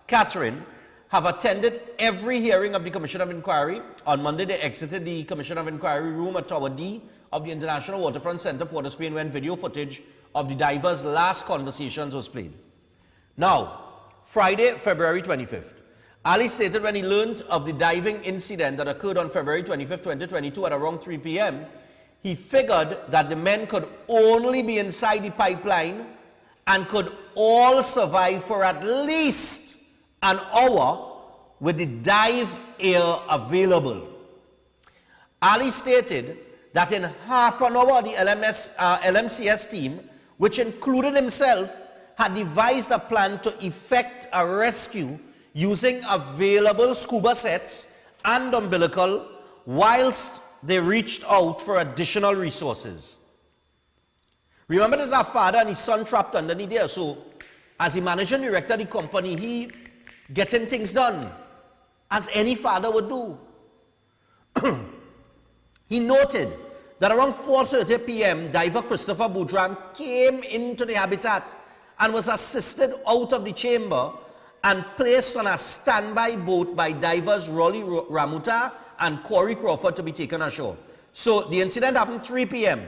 Catherine, have attended every hearing of the Commission of Inquiry. On Monday, they exited the Commission of Inquiry room at Tower D of the International Waterfront Center, Port of Spain, when video footage of the divers' last conversations was played. Now, Friday, February 25th, Ali stated when he learned of the diving incident that occurred on February 25th, 2022 at around 3 p.m., he figured that the men could only be inside the pipeline and could all survive for at least an hour with the dive air available. Ali stated that in half an hour, the LMCS team, which included himself, had devised a plan to effect a rescue using available scuba sets and umbilical whilst they reached out for additional resources. Remember, there's our father and his son trapped underneath there, so as the managing director of the company, he getting things done, as any father would do. He noted that around 4:30 p.m., diver Christopher Boudram came into the habitat and was assisted out of the chamber and placed on a standby boat by divers Rolly Ramuta and Corey Crawford to be taken ashore. So the incident happened 3 p.m.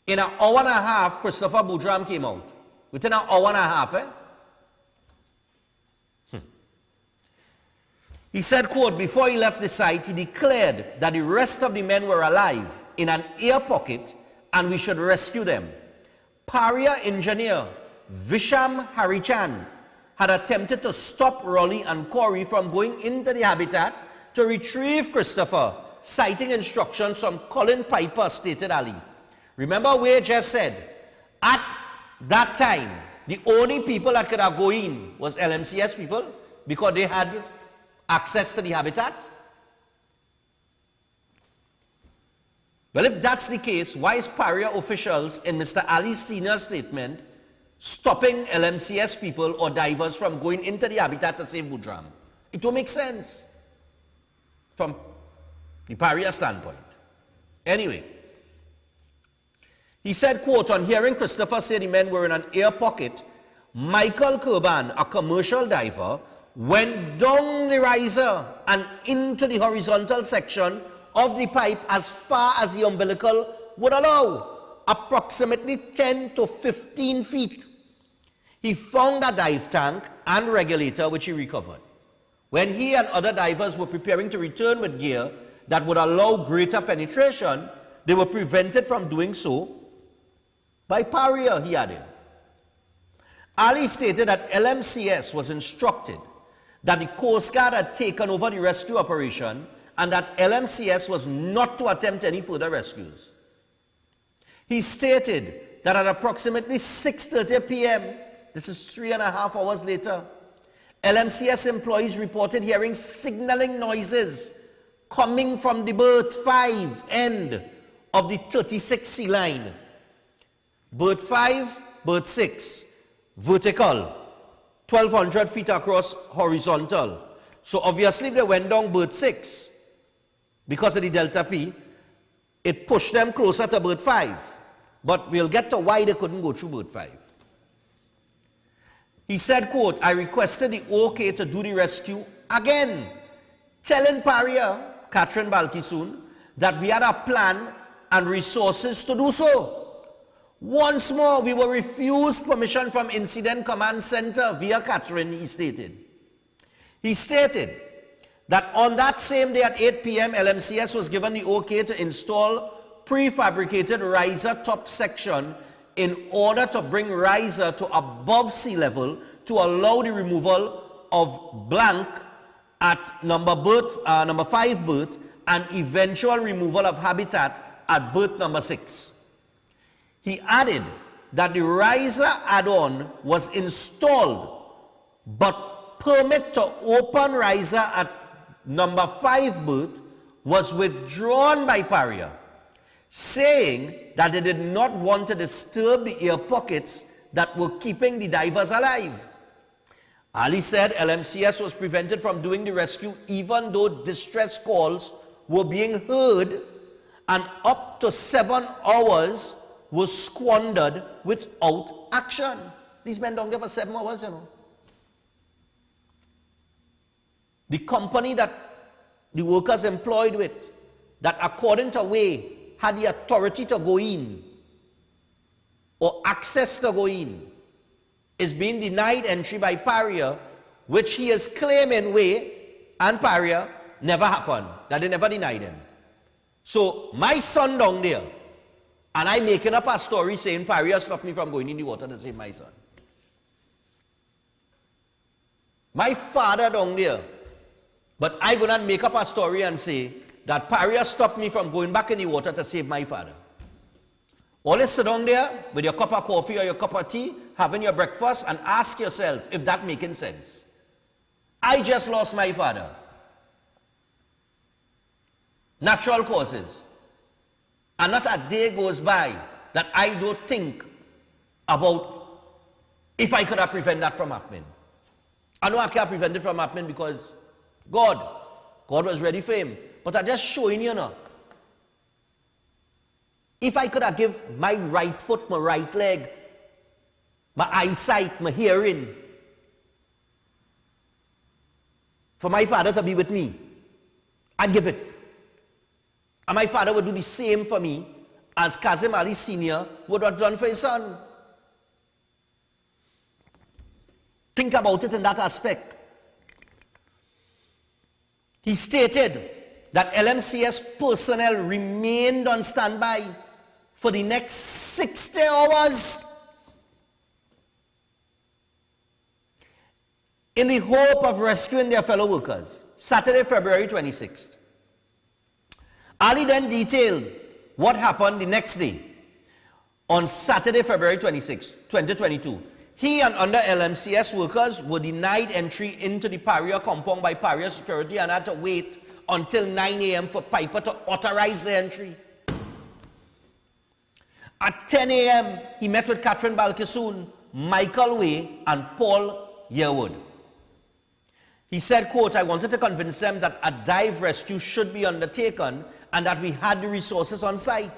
In an hour and a half, Christopher Boudram came out. Within an hour and a half, He said, quote, before he left the site, he declared that the rest of the men were alive in an air pocket and we should rescue them. Paria engineer Visham Harichan had attempted to stop Rolly and Corey from going into the habitat to retrieve Christopher, citing instructions from Colin Piper, stated Ali. Remember we just said, at that time, the only people that could have gone in was LMCS people because they had access to the habitat? Well, if that's the case, why is Paria officials in Mr. Ali's senior statement stopping LMCS people or divers from going into the habitat to save Boudram? It don't make sense from the Paria standpoint. Anyway, he said, quote, on hearing Christopher say the men were in an air pocket, Michael Kurban, a commercial diver, went down the riser and into the horizontal section of the pipe as far as the umbilical would allow, approximately 10 to 15 feet. He found a dive tank and regulator which he recovered. When he and other divers were preparing to return with gear that would allow greater penetration, they were prevented from doing so by Paria, he added. Ali stated that LMCS was instructed that the Coast Guard had taken over the rescue operation and that LMCS was not to attempt any further rescues. He stated that at approximately 6:30 p.m., this is 3.5 hours later, LMCS employees reported hearing signaling noises coming from the berth 5 end of the 36 sea line. Berth 5, berth 6, vertical, 1,200 feet across horizontal. So obviously they went down berth 6 because of the delta P. It pushed them closer to berth 5. But we'll get to why they couldn't go through berth 5. He said, quote, I requested the OK to do the rescue again, telling Paria, Catherine Balkisoon, that we had a plan and resources to do so. Once more, we were refused permission from Incident Command Center via Catherine, he stated. He stated that on that same day at 8 p.m., LMCS was given the OK to install prefabricated riser top section in order to bring riser to above sea level to allow the removal of blank at number 5 berth and eventual removal of habitat at berth number 6. He added that the riser add-on was installed, but permit to open riser at number 5 berth was withdrawn by Paria, saying that they did not want to disturb the air pockets that were keeping the divers alive. Ali said LMCS was prevented from doing the rescue even though distress calls were being heard, and up to 7 hours was squandered without action. These men down there for 7 hours, you know. The company that the workers employed with, that according to Way had the authority to go in or access to go in, is being denied entry by Paria, which he is claiming Way and Paria never happened, that they never denied him. So my son down there, and I making up a story saying Paria stopped me from going in the water to save my son. My father down there. But I go and make up a story and say that Firey stopped me from going back in the water to save my father. Always sit down there with your cup of coffee or your cup of tea, having your breakfast, and ask yourself if that making sense. I just lost my father. Natural causes. And not a day goes by that I don't think about if I could have prevented that from happening. I know I can't prevent it from happening because God was ready for him. But I'm just showing you now. If I could have given my right foot, my right leg, my eyesight, my hearing, for my father to be with me, I'd give it. And my father would do the same for me as Kazim Ali Sr. would have done for his son. Think about it in that aspect. He stated that LMCS personnel remained on standby for the next 60 hours in the hope of rescuing their fellow workers. Saturday, February 26th. Ali then detailed what happened the next day. On Saturday, February 26, 2022, he and other LMCS workers were denied entry into the Firey compound by Firey security and had to wait until 9 a.m. for Piper to authorize the entry. At 10 a.m., he met with Catherine Balkisoon, Michael Way, and Paul Yearwood. He said, quote, I wanted to convince them that a dive rescue should be undertaken and that we had the resources on site.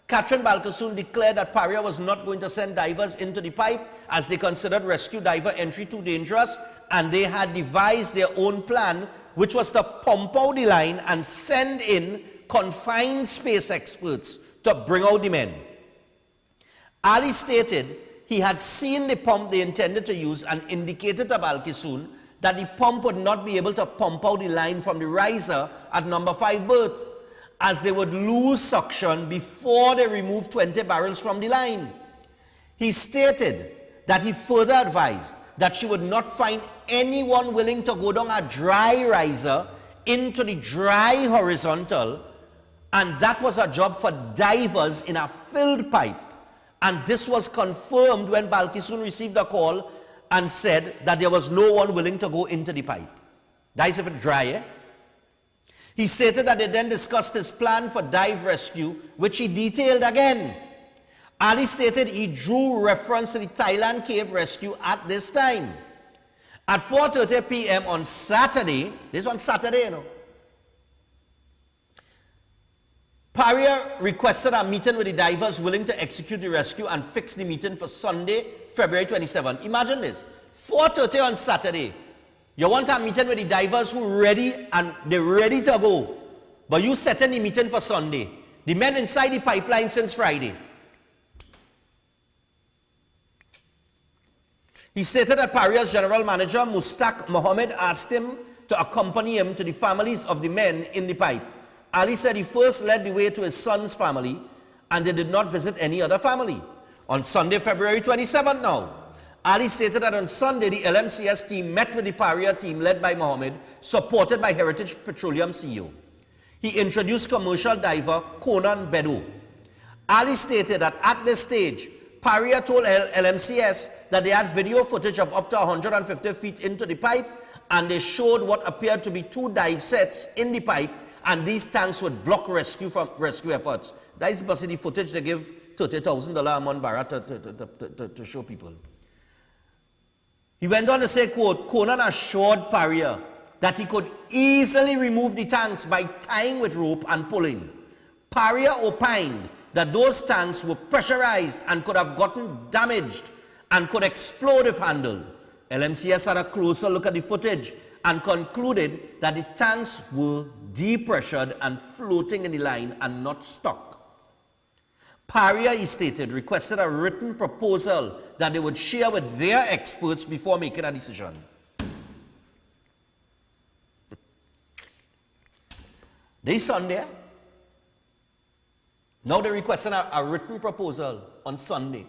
Catherine Balkisoon declared that Firey was not going to send divers into the pipe as they considered rescue diver entry too dangerous, and they had devised their own plan, which was to pump out the line and send in confined space experts to bring out the men. Ali stated he had seen the pump they intended to use and indicated to Balkisoon that the pump would not be able to pump out the line from the riser at number 5 berth, as they would lose suction before they removed 20 barrels from the line. He stated that he further advised that she would not find anyone willing to go down a dry riser into the dry horizontal, and that was a job for divers in a filled pipe. And this was confirmed when Balkisoon received a call and said that there was no one willing to go into the pipe. That is if it's dry, eh? He stated that they then discussed his plan for dive rescue, which he detailed again. Ali stated he drew reference to the Thailand cave rescue at this time. At 4:30 p.m. on Saturday, this on Saturday, you know, Firey requested a meeting with the divers willing to execute the rescue and fix the meeting for Sunday, February 27. Imagine this, 4:30 on Saturday. You want a meeting with the divers who are ready and they're ready to go. But you setting the meeting for Sunday. The men inside the pipeline since Friday. He stated that Firey's general manager, Mustaq Mohammed, asked him to accompany him to the families of the men in the pipe. Ali said he first led the way to his son's family and they did not visit any other family. On Sunday, February 27th now, Ali stated that on Sunday, the LMCS team met with the Firey team led by Mohammed, supported by Heritage Petroleum CEO. He introduced commercial diver Conan Bedo. Ali stated that at this stage, Firey told LMCS that they had video footage of up to 150 feet into the pipe, and they showed what appeared to be 2 dive sets in the pipe, and these tanks would block rescue efforts. That is basically the footage they give $30,000 a month to show people. He went on to say, quote, Conan assured Firey that he could easily remove the tanks by tying with rope and pulling. Firey opined that those tanks were pressurized and could have gotten damaged and could explode if handled. LMCS had a closer look at the footage and concluded that the tanks were depressured and floating in the line and not stuck. Firey, he stated, requested a written proposal that they would share with their experts before making a decision. This Sunday, now they requested a written proposal on Sunday.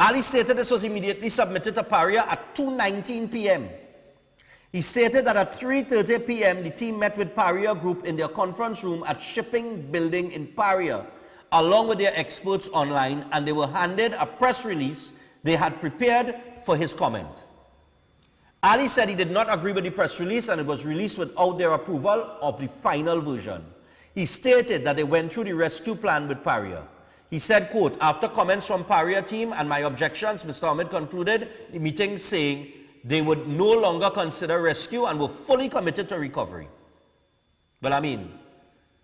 Ali stated this was immediately submitted to Paria at 2:19 p.m. He stated that at 3:30 p.m. the team met with Paria Group in their conference room at Shipping Building in Paria, along with their experts online, and they were handed a press release they had prepared for his comment. Ali said he did not agree with the press release and it was released without their approval of the final version. He stated that they went through the rescue plan with Paria. He said, quote, after comments from Paria team and my objections, Mr. Ahmed concluded the meeting saying they would no longer consider rescue and were fully committed to recovery. Well, I mean,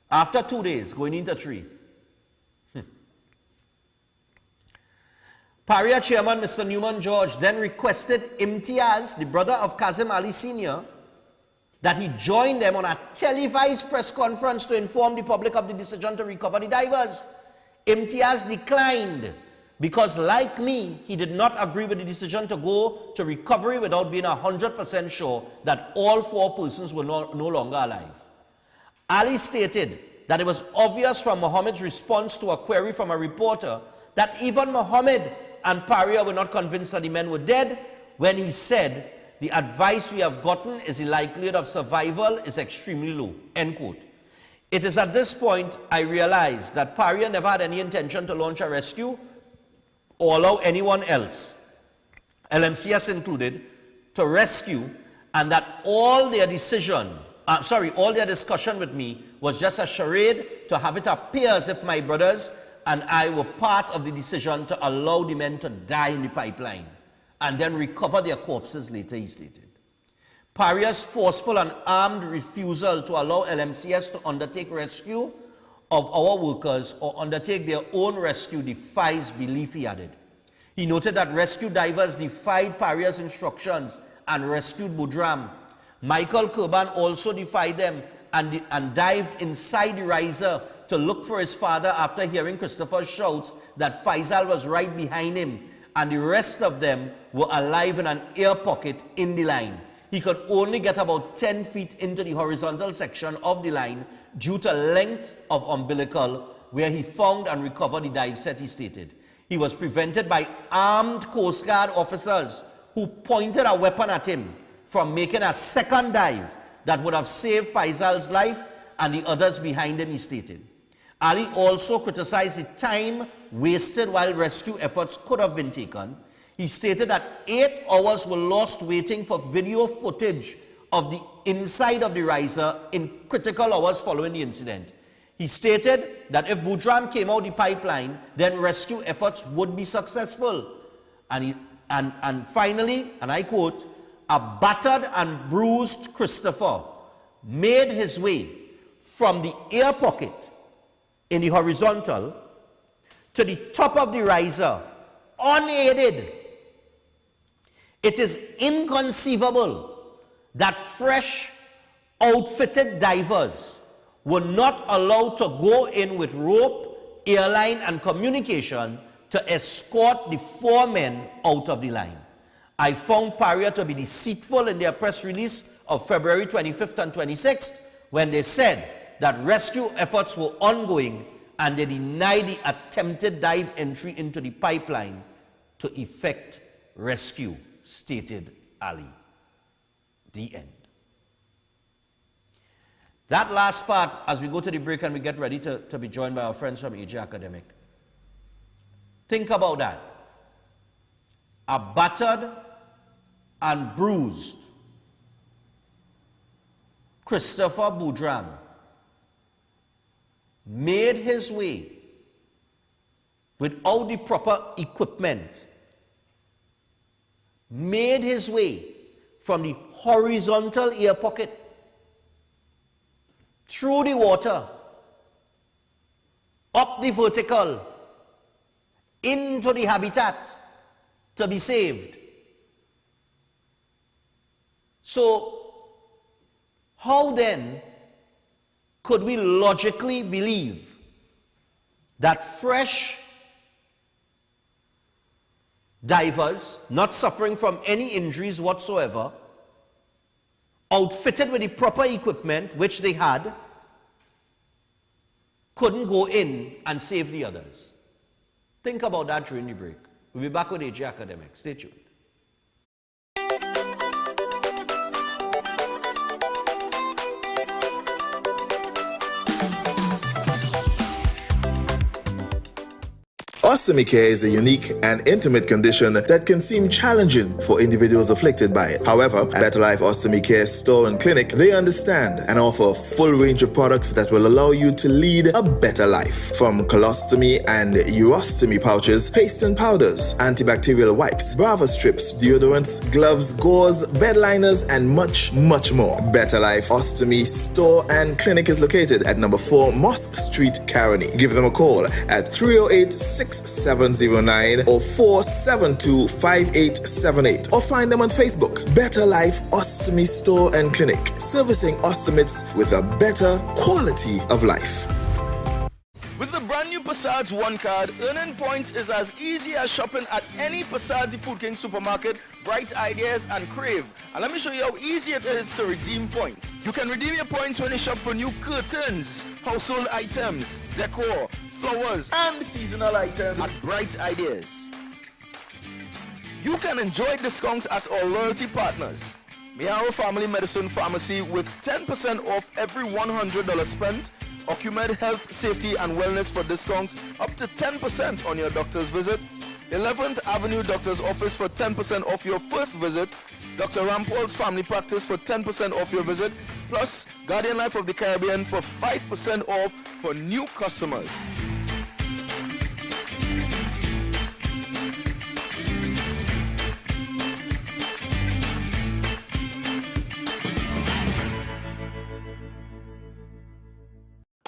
after 2 days, going into 3. Paria chairman, Mr. Newman George, then requested Imtiaz, the brother of Kazim Ali Sr., that he join them on a televised press conference to inform the public of the decision to recover the divers. Imtiaz declined because, like me, he did not agree with the decision to go to recovery without being 100% sure that all 4 persons were no longer alive. Ali stated that it was obvious from Mohammed's response to a query from a reporter that even Mohammed and Paria were not convinced that the men were dead when he said, the advice we have gotten is the likelihood of survival is extremely low, end quote. It is at this point I realized that Paria never had any intention to launch a rescue or allow anyone else, LMCS included, to rescue, and that all their discussion with me was just a charade to have it appear as if my brothers and I were part of the decision to allow the men to die in the pipeline and then recover their corpses later, he stated. Paria's forceful and armed refusal to allow LMCS to undertake rescue of our workers or undertake their own rescue defies belief, he added. He noted that rescue divers defied Paria's instructions and rescued Budram. Michael Kurban also defied them and dived inside the riser to look for his father after hearing Christopher's shouts that Faisal was right behind him, and the rest of them were alive in an air pocket in the line. He could only get about 10 feet into the horizontal section of the line due to length of umbilical, where he found and recovered the dive set, he stated. He was prevented by armed Coast Guard officers who pointed a weapon at him from making a second dive that would have saved Faisal's life and the others behind him, he stated. Ali also criticized the time wasted while rescue efforts could have been taken. He stated that 8 hours were lost waiting for video footage of the inside of the riser in critical hours following the incident. He stated that if Budram came out the pipeline, then rescue efforts would be successful. And finally, and I quote, a battered and bruised Christopher made his way from the air pocket in the horizontal to the top of the riser unaided. It is inconceivable that fresh, outfitted divers were not allowed to go in with rope, airline, and communication to escort the 4 men out of the line. I found Paria to be deceitful in their press release of February 25th and 26th when they said that rescue efforts were ongoing and they denied the attempted dive entry into the pipeline to effect rescue, stated Ali. The end. That last part, as we go to the break and we get ready to be joined by our friends from AJ Academic. Think about that. A battered and bruised Christopher Budram made his way without the proper equipment, made his way from the horizontal air pocket through the water, up the vertical, into the habitat to be saved. So, how then could we logically believe that fresh divers, not suffering from any injuries whatsoever, outfitted with the proper equipment which they had, couldn't go in and save the others? Think about that during the break. We'll be back with AJ Academic. Stay tuned. Ostomy care is a unique and intimate condition that can seem challenging for individuals afflicted by it. However, at Better Life Ostomy Care Store and Clinic, they understand and offer a full range of products that will allow you to lead a better life. From colostomy and urostomy pouches, paste and powders, antibacterial wipes, Brava strips, deodorants, gloves, gauze, bed liners, and much, much more. Better Life Ostomy Store and Clinic is located at number 4 Mosque Street, Caroni. Give them a call at 308-6709 or 472-5878 or find them on Facebook. Better Life Ostomy Store and Clinic, servicing ostomates with a better quality of life. With the brand new Passage One card, earning points is as easy as shopping at any Passage Food King supermarket, Bright Ideas and Crave. And let me show you how easy it is to redeem points. You can redeem your points when you shop for new curtains, household items, decor, flowers, and seasonal items at Bright Ideas. You can enjoy discounts at our loyalty partners. Miaro Family Medicine Pharmacy with 10% off every $100 spent. Ocumed Health, Safety and Wellness for discounts up to 10% on your doctor's visit. 11th Avenue Doctor's Office for 10% off your first visit. Dr. Rampol's Family Practice for 10% off your visit. Plus Guardian Life of the Caribbean for 5% off for new customers.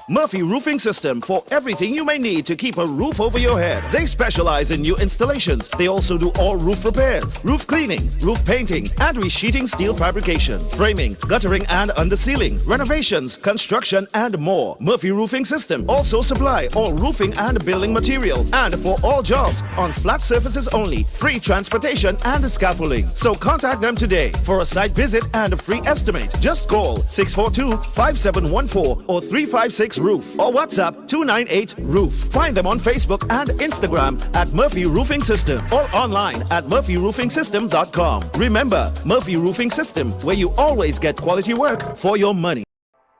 Murphy Roofing System, for everything you may need to keep a roof over your head. They specialize in new installations. They also do all roof repairs, roof cleaning, roof painting, and resheeting steel fabrication, framing, guttering and undersealing, renovations, construction, and more. Murphy Roofing System also supply all roofing and building material, and for all jobs on flat surfaces only, free transportation and scaffolding. So contact them today for a site visit and a free estimate. Just call 642-5714 or 356 Roof or WhatsApp 298-ROOF. Find them on Facebook and Instagram at Murphy Roofing System or online at murphyroofingsystem.com. Remember, Murphy Roofing System, where you always get quality work for your money.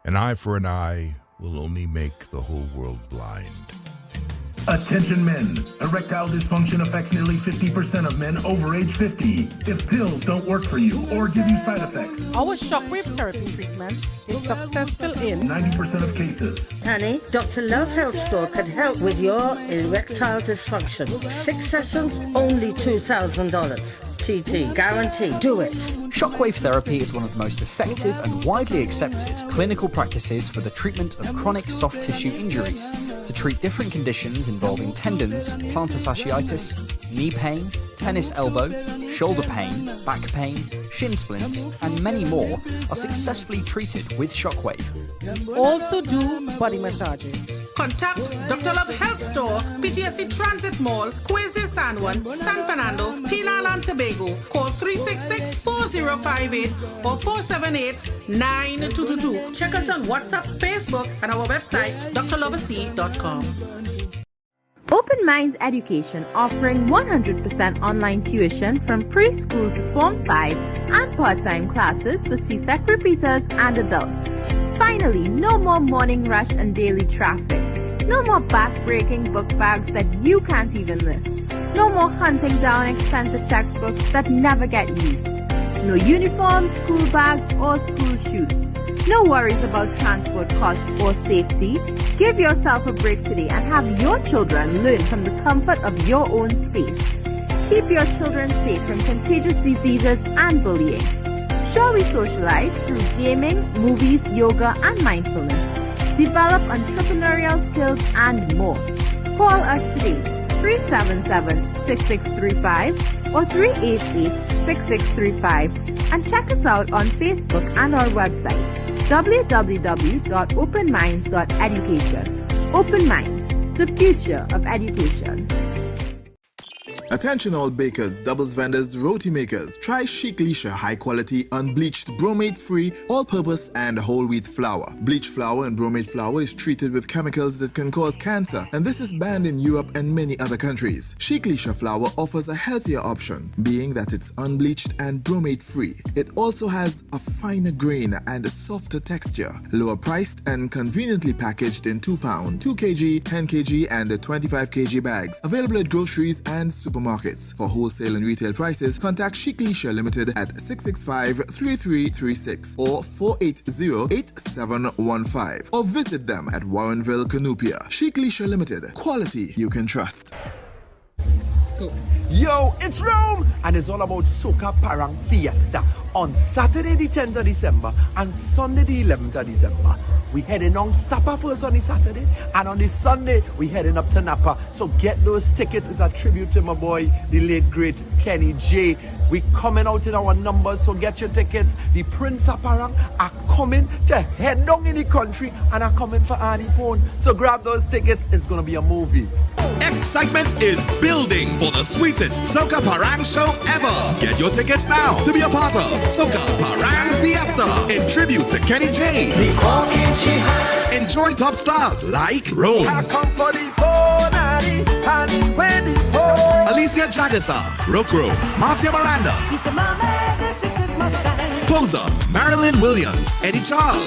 An eye for an eye will only make the whole world blind. Attention men, erectile dysfunction affects nearly 50% of men over age 50. If pills don't work for you or give you side effects, our shockwave therapy treatment is successful in 90% of cases. Honey, Dr. Love Health Store can help with your erectile dysfunction. 6 sessions, only $2,000. TT, guarantee. Do it. Shockwave therapy is one of the most effective and widely accepted clinical practices for the treatment of chronic soft tissue injuries, to treat different conditions involving tendons, plantar fasciitis, knee pain, tennis elbow, shoulder pain, back pain, shin splints, and many more are successfully treated with Shockwave. Also do body massages. Contact Dr. Love Health Store, PTSD Transit Mall, Quezia San Juan, San Fernando, Trinidad and Tobago. Call 366-4058 or 478-9222. Check us on WhatsApp, Facebook, and our website, drloversea.com. Open Minds Education, offering 100% online tuition from preschool to Form 5 and part-time classes for CSEC repeaters and adults. Finally, no more morning rush and daily traffic. No more back-breaking book bags that you can't even lift. No more hunting down expensive textbooks that never get used. No uniforms, school bags, or school shoes. No worries about transport costs or safety. Give yourself a break today and have your children learn from the comfort of your own space. Keep your children safe from contagious diseases and bullying. Shall we socialize through gaming, movies, yoga, and mindfulness? Develop entrepreneurial skills and more. Call us today, 377-6635 or 388-6635, and check us out on Facebook and our website, www.openminds.education. Open Minds, the future of education. Attention all bakers, doubles vendors, roti makers. Try Chic Leisha high quality, unbleached, bromate free, all purpose and whole wheat flour. Bleached flour and bromate flour is treated with chemicals that can cause cancer, and this is banned in Europe and many other countries. Chic Leisha flour offers a healthier option, being that it's unbleached and bromate free. It also has a finer grain and a softer texture, lower priced and conveniently packaged in 2 pound, 2 kg, 10 kg and 25 kg bags. Available at groceries and supermarkets. For wholesale and retail prices, contact Chic Leisha Limited at 665-3336 or 480-8715 or visit them at Warrenville, Canupia. Chic Leisha Limited. Quality you can trust. Yo, it's Rome, and it's all about Soca Parang Fiesta on Saturday the 10th of December and Sunday the 11th of December. We heading on Sapa first on the Saturday, and on the Sunday we heading up to Napa. So get those tickets. It's a tribute to my boy, the late great Kenny J. We coming out in our numbers, so get your tickets. The Prince of Parang are coming to head down in the country and are coming for Annie Pone. So grab those tickets. It's gonna be a movie. Excitement is building for the sweetest Soca Parang show ever. Get your tickets now to be a part of Soca Parang Fiesta in tribute to Kenny J. Enjoy top stars like Rome, Alicia Jagasa, Rokro, Marcia Miranda, Poser, Marilyn Williams, Eddie Charles,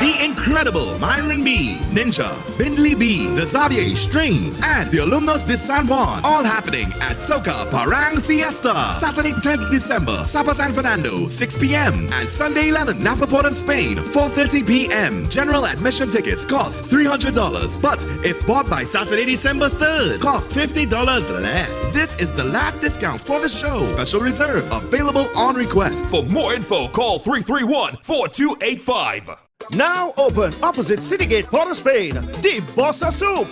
the incredible Myron B, Ninja, Bindley B, the Xavier Strings, and the Alumnus de San Juan, all happening at Soca Parang Fiesta. Saturday 10th December, Sapa San Fernando, 6 p.m. and Sunday 11th, Napa Port of Spain, 4:30 p.m. General admission tickets cost $300, but if bought by Saturday December 3rd, cost $50 less. This is the last discount for the show. Special reserve available on request. For more info, call 331-4285. Now open opposite Citygate, Port of Spain, the Bossa Soup.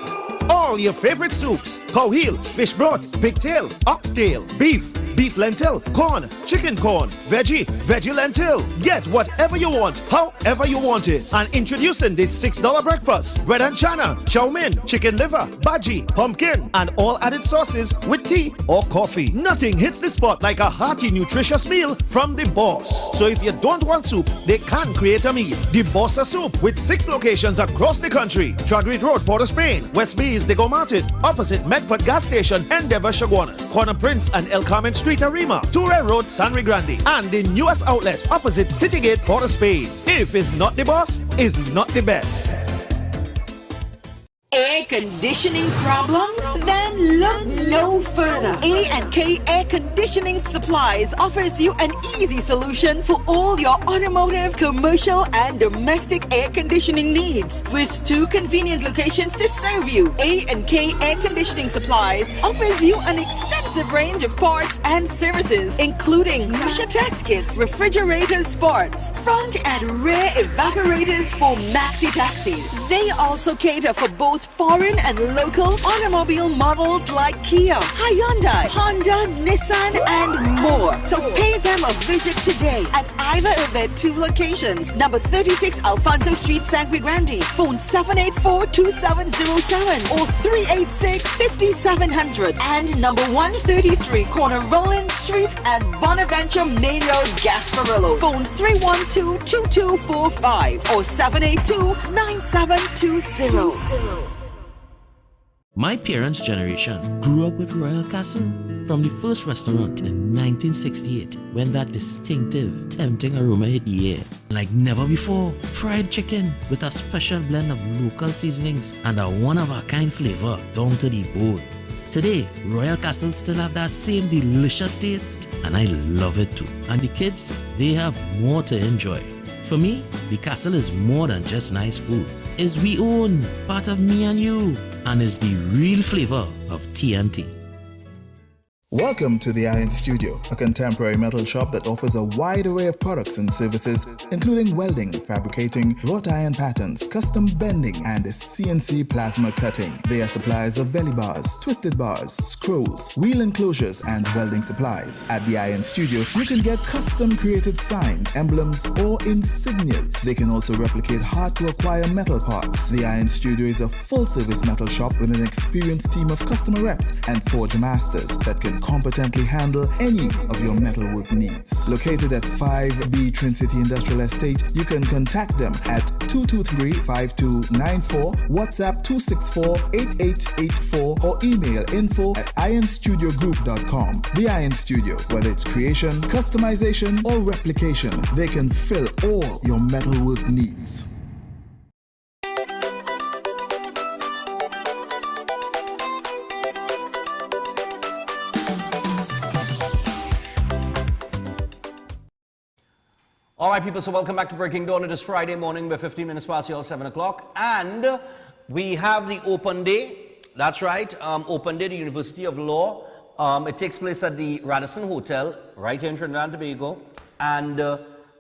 All your favorite soups: cow heel, fish broth, pigtail, oxtail, beef lentil, corn, chicken corn, veggie lentil. Get whatever you want, however you want it. And introducing this $6 breakfast: bread and chana, chow mein, chicken liver, bhaji, pumpkin, and all added sauces with tea or coffee. Nothing hits the spot like a hearty, nutritious meal from the boss. So if you don't want soup, they can create a meal. The Bossa Soup, with 6 locations across the country: Tradwick Road, Port of Spain; West Bees, Diego Martin, opposite Medford Gas Station, Endeavour, Chaguanas; Corner Prince and El Carmen Street, Arima; Toure Road, San Grande; and the newest outlet opposite Citygate, Port of Spain. If it's not the boss, it's not the best. Air conditioning problems? Then look no further. A&K Air Conditioning Supplies offers you an easy solution for all your automotive, commercial, and domestic air conditioning needs. With 2 convenient locations to serve you, A&K Air Conditioning Supplies offers you an extensive range of parts and services, including pressure test kits, refrigerator parts, front and rear evaporators for maxi taxis. They also cater for both foreign and local automobile models like Kia, Hyundai, Honda, Nissan, and more. So pay them a visit today at either of their 2 locations. Number 36 Alfonso Street, San Grande. Phone 784-2707 or 386-5700. And number 133 Corner Roland Street at Bonaventure Main Road, Gasparillo. Phone 312-2245 or 782-9720. My parents' generation grew up with Royal Castle. From the first restaurant in 1968, when that distinctive, tempting aroma hit the air. Like never before, fried chicken with a special blend of local seasonings and a one-of-a-kind flavor down to the bone. Today, Royal Castle still have that same delicious taste, and I love it too. And the kids, they have more to enjoy. For me, the Castle is more than just nice food. It's we own, part of me and you, and is the real flavor of TNT. Welcome to the Iron Studio, a contemporary metal shop that offers a wide array of products and services, including welding, fabricating, wrought iron patterns, custom bending, and CNC plasma cutting. They are suppliers of belly bars, twisted bars, scrolls, wheel enclosures, and welding supplies. At the Iron Studio, you can get custom created signs, emblems, or insignias. They can also replicate hard-to-acquire metal parts. The Iron Studio is a full-service metal shop with an experienced team of customer reps and forge masters that can competently handle any of your metalwork needs. Located at 5B Trin City Industrial Estate, you can contact them at 223-5294, WhatsApp 264-8884, or email info@ironstudiogroup.com. The Iron Studio, whether it's creation, customization, or replication, they can fill all your metalwork needs. All right, people, so welcome back to Breaking Dawn. It is Friday morning. We're 15 minutes past your 7 o'clock. And we have the open day. That's right, open day, the University of Law. It takes place at the Radisson Hotel, right here in Trinidad and Tobago. And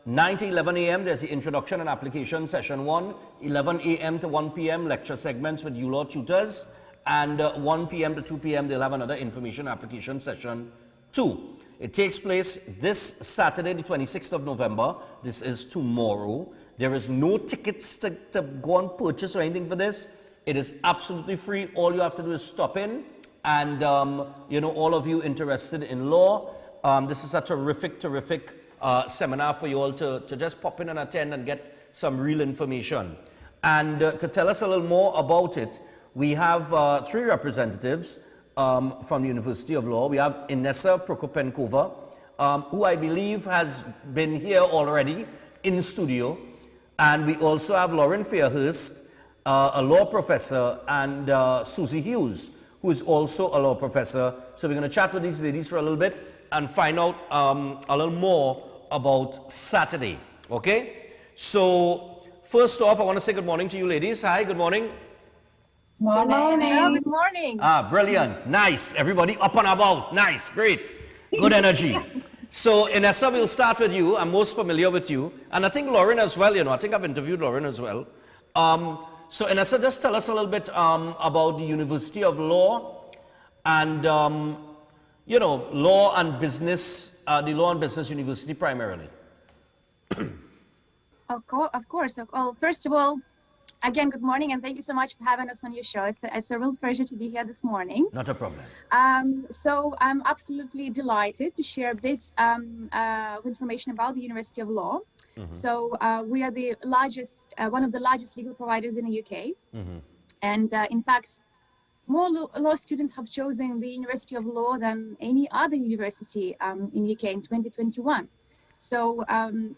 9 to 11 a.m., there's the introduction and application, session 1. 11 a.m. to 1 p.m., lecture segments with ULaw tutors. And 1 p.m. to 2 p.m., they'll have another information application, session 2. It takes place this Saturday, the 26th of November. This is tomorrow. There is no tickets to go and purchase or anything for this. It is absolutely free. All you have to do is stop in. And, all of you interested in law, this is a terrific seminar for you all to just pop in and attend and get some real information. And to tell us a little more about it, we have 3 representatives from the University of Law. We have Inessa Prokopenkova, who I believe has been here already in the studio. And we also have Lauren Fairhurst, a law professor, and Susie Hughes, who is also a law professor. So we're going to chat with these ladies for a little bit and find out a little more about Saturday. Okay? So first off, I want to say good morning to you ladies. Hi, good morning. Morning. Good morning. Brilliant. Nice. Everybody up and about. Nice. Great. Good energy. So, Inessa, we'll start with you. I'm most familiar with you. And I think Lauren as well, I think I've interviewed Lauren as well. So, Inessa, just tell us a little bit about the University of Law and, law and business, the Law and Business University primarily. Of course. Well, first of all, again, good morning, and thank you so much for having us on your show. It's a real pleasure to be here this morning. Not a problem. So I'm absolutely delighted to share a bit of information about the University of Law. Mm-hmm. So we are the largest, one of the largest legal providers in the UK. Mm-hmm. And in fact, more law students have chosen the University of Law than any other university in UK in 2021. So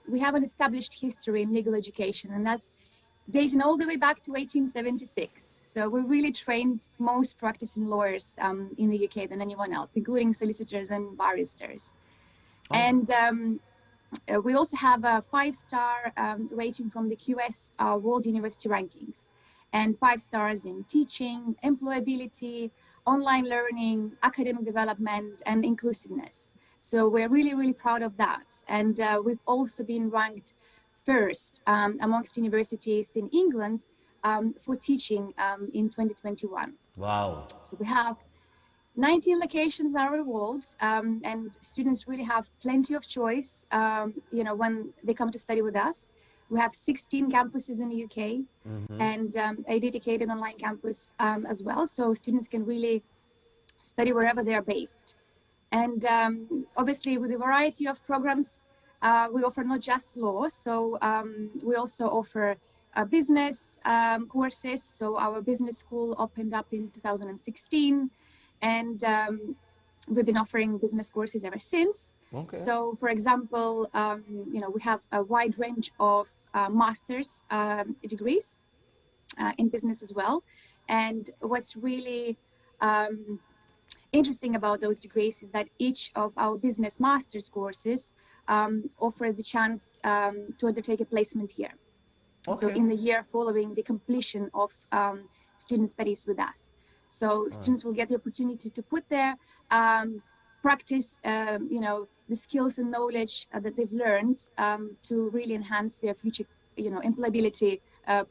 we have an established history in legal education, and that's dating all the way back to 1876. So we really trained most practicing lawyers in the UK than anyone else, including solicitors and barristers. Oh. And we also have a 5-star rating from the QS World University Rankings, and 5 stars in teaching, employability, online learning, academic development, and inclusiveness. So we're really, really proud of that. And we've also been ranked first amongst universities in England for teaching in 2021. Wow. So we have 19 locations around the world, and students really have plenty of choice, when they come to study with us. We have 16 campuses in the UK, mm-hmm. and a dedicated online campus as well, so students can really study wherever they are based. And obviously, with a variety of programs, we offer not just law, so we also offer business courses. So our business school opened up in 2016, and we've been offering business courses ever since. Okay. So, for example, we have a wide range of master's degrees in business as well. And what's really interesting about those degrees is that each of our business master's courses offer the chance to undertake a placement here. Okay. So in the year following the completion of student studies with us. So students will get the opportunity to put their practice, the skills and knowledge that they've learned to really enhance their future, employability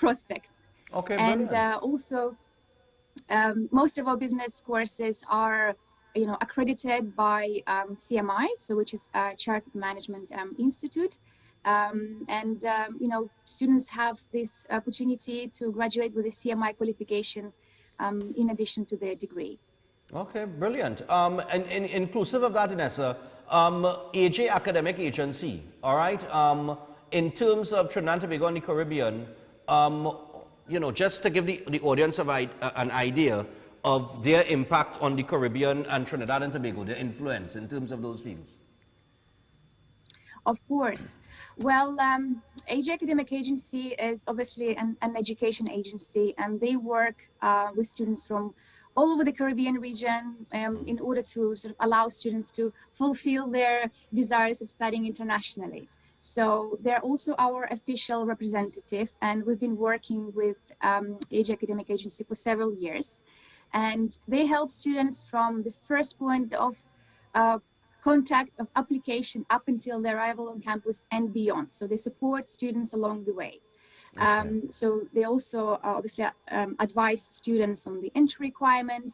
prospects. Okay, and brilliant. also, most of our business courses are, accredited by CMI, which is Chartered Management Institute. Students have this opportunity to graduate with a CMI qualification in addition to their degree. Okay, brilliant. And inclusive of that, Inessa, AJ Academic Agency, all right? In terms of Trinidad and Tobago and the Caribbean, just to give the audience an idea of their impact on the Caribbean and Trinidad and Tobago, their influence in terms of those fields. Of course. Well, AJ Academic Agency is obviously an education agency, and they work with students from all over the Caribbean region in order to sort of allow students to fulfill their desires of studying internationally. So they're also our official representative, and we've been working with AJ Academic Agency for several years. And they help students from the first point of contact of application up until their arrival on campus and beyond. So they support students along the way. So they also obviously advise students on the entry requirements.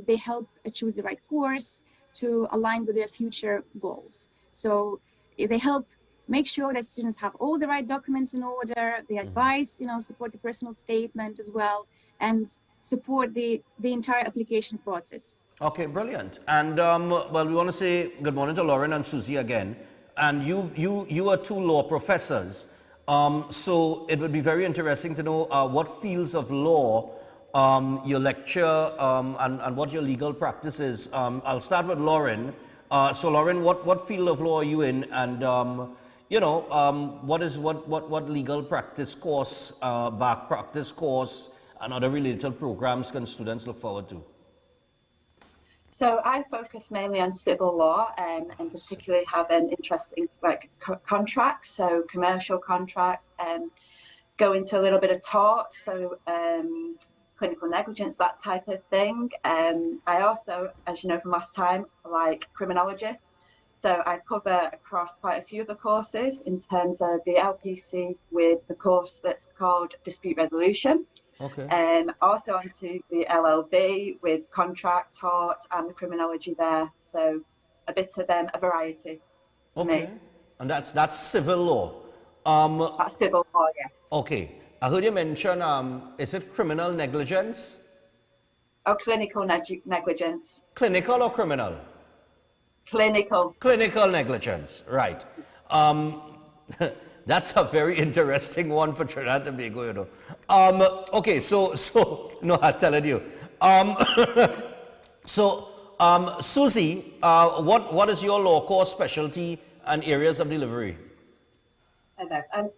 They help choose the right course to align with their future goals. So they help make sure that students have all the right documents in order. They advise, support the personal statement as well, and support the entire application process. Okay, brilliant. And well, we want to say good morning to Lauren and Susie again. And you are two law professors. So it would be very interesting to know what fields of law you lecture and what your legal practice is. I'll start with Lauren. So Lauren, what field of law are you in? And what legal practice course, back practice course, and other related programs can students look forward to? So I focus mainly on civil law, and particularly have an interest in contracts, so commercial contracts, and go into a little bit of tort, so clinical negligence, that type of thing. I also, as you know from last time, like criminology. So I cover across quite a few of the courses in terms of the LPC with the course that's called dispute resolution. Okay. Also onto the LLB with contract, tort, and the criminology there. So a bit of a variety. Okay. And that's civil law. That's civil law, yes. Okay. I heard you mention, is it criminal negligence? Oh, clinical negligence. Clinical or criminal? Clinical. Clinical negligence, right. That's a very interesting one for Trinidad and Tobago, Okay, so no, I'm telling you. Susie, what is your law course specialty and areas of delivery?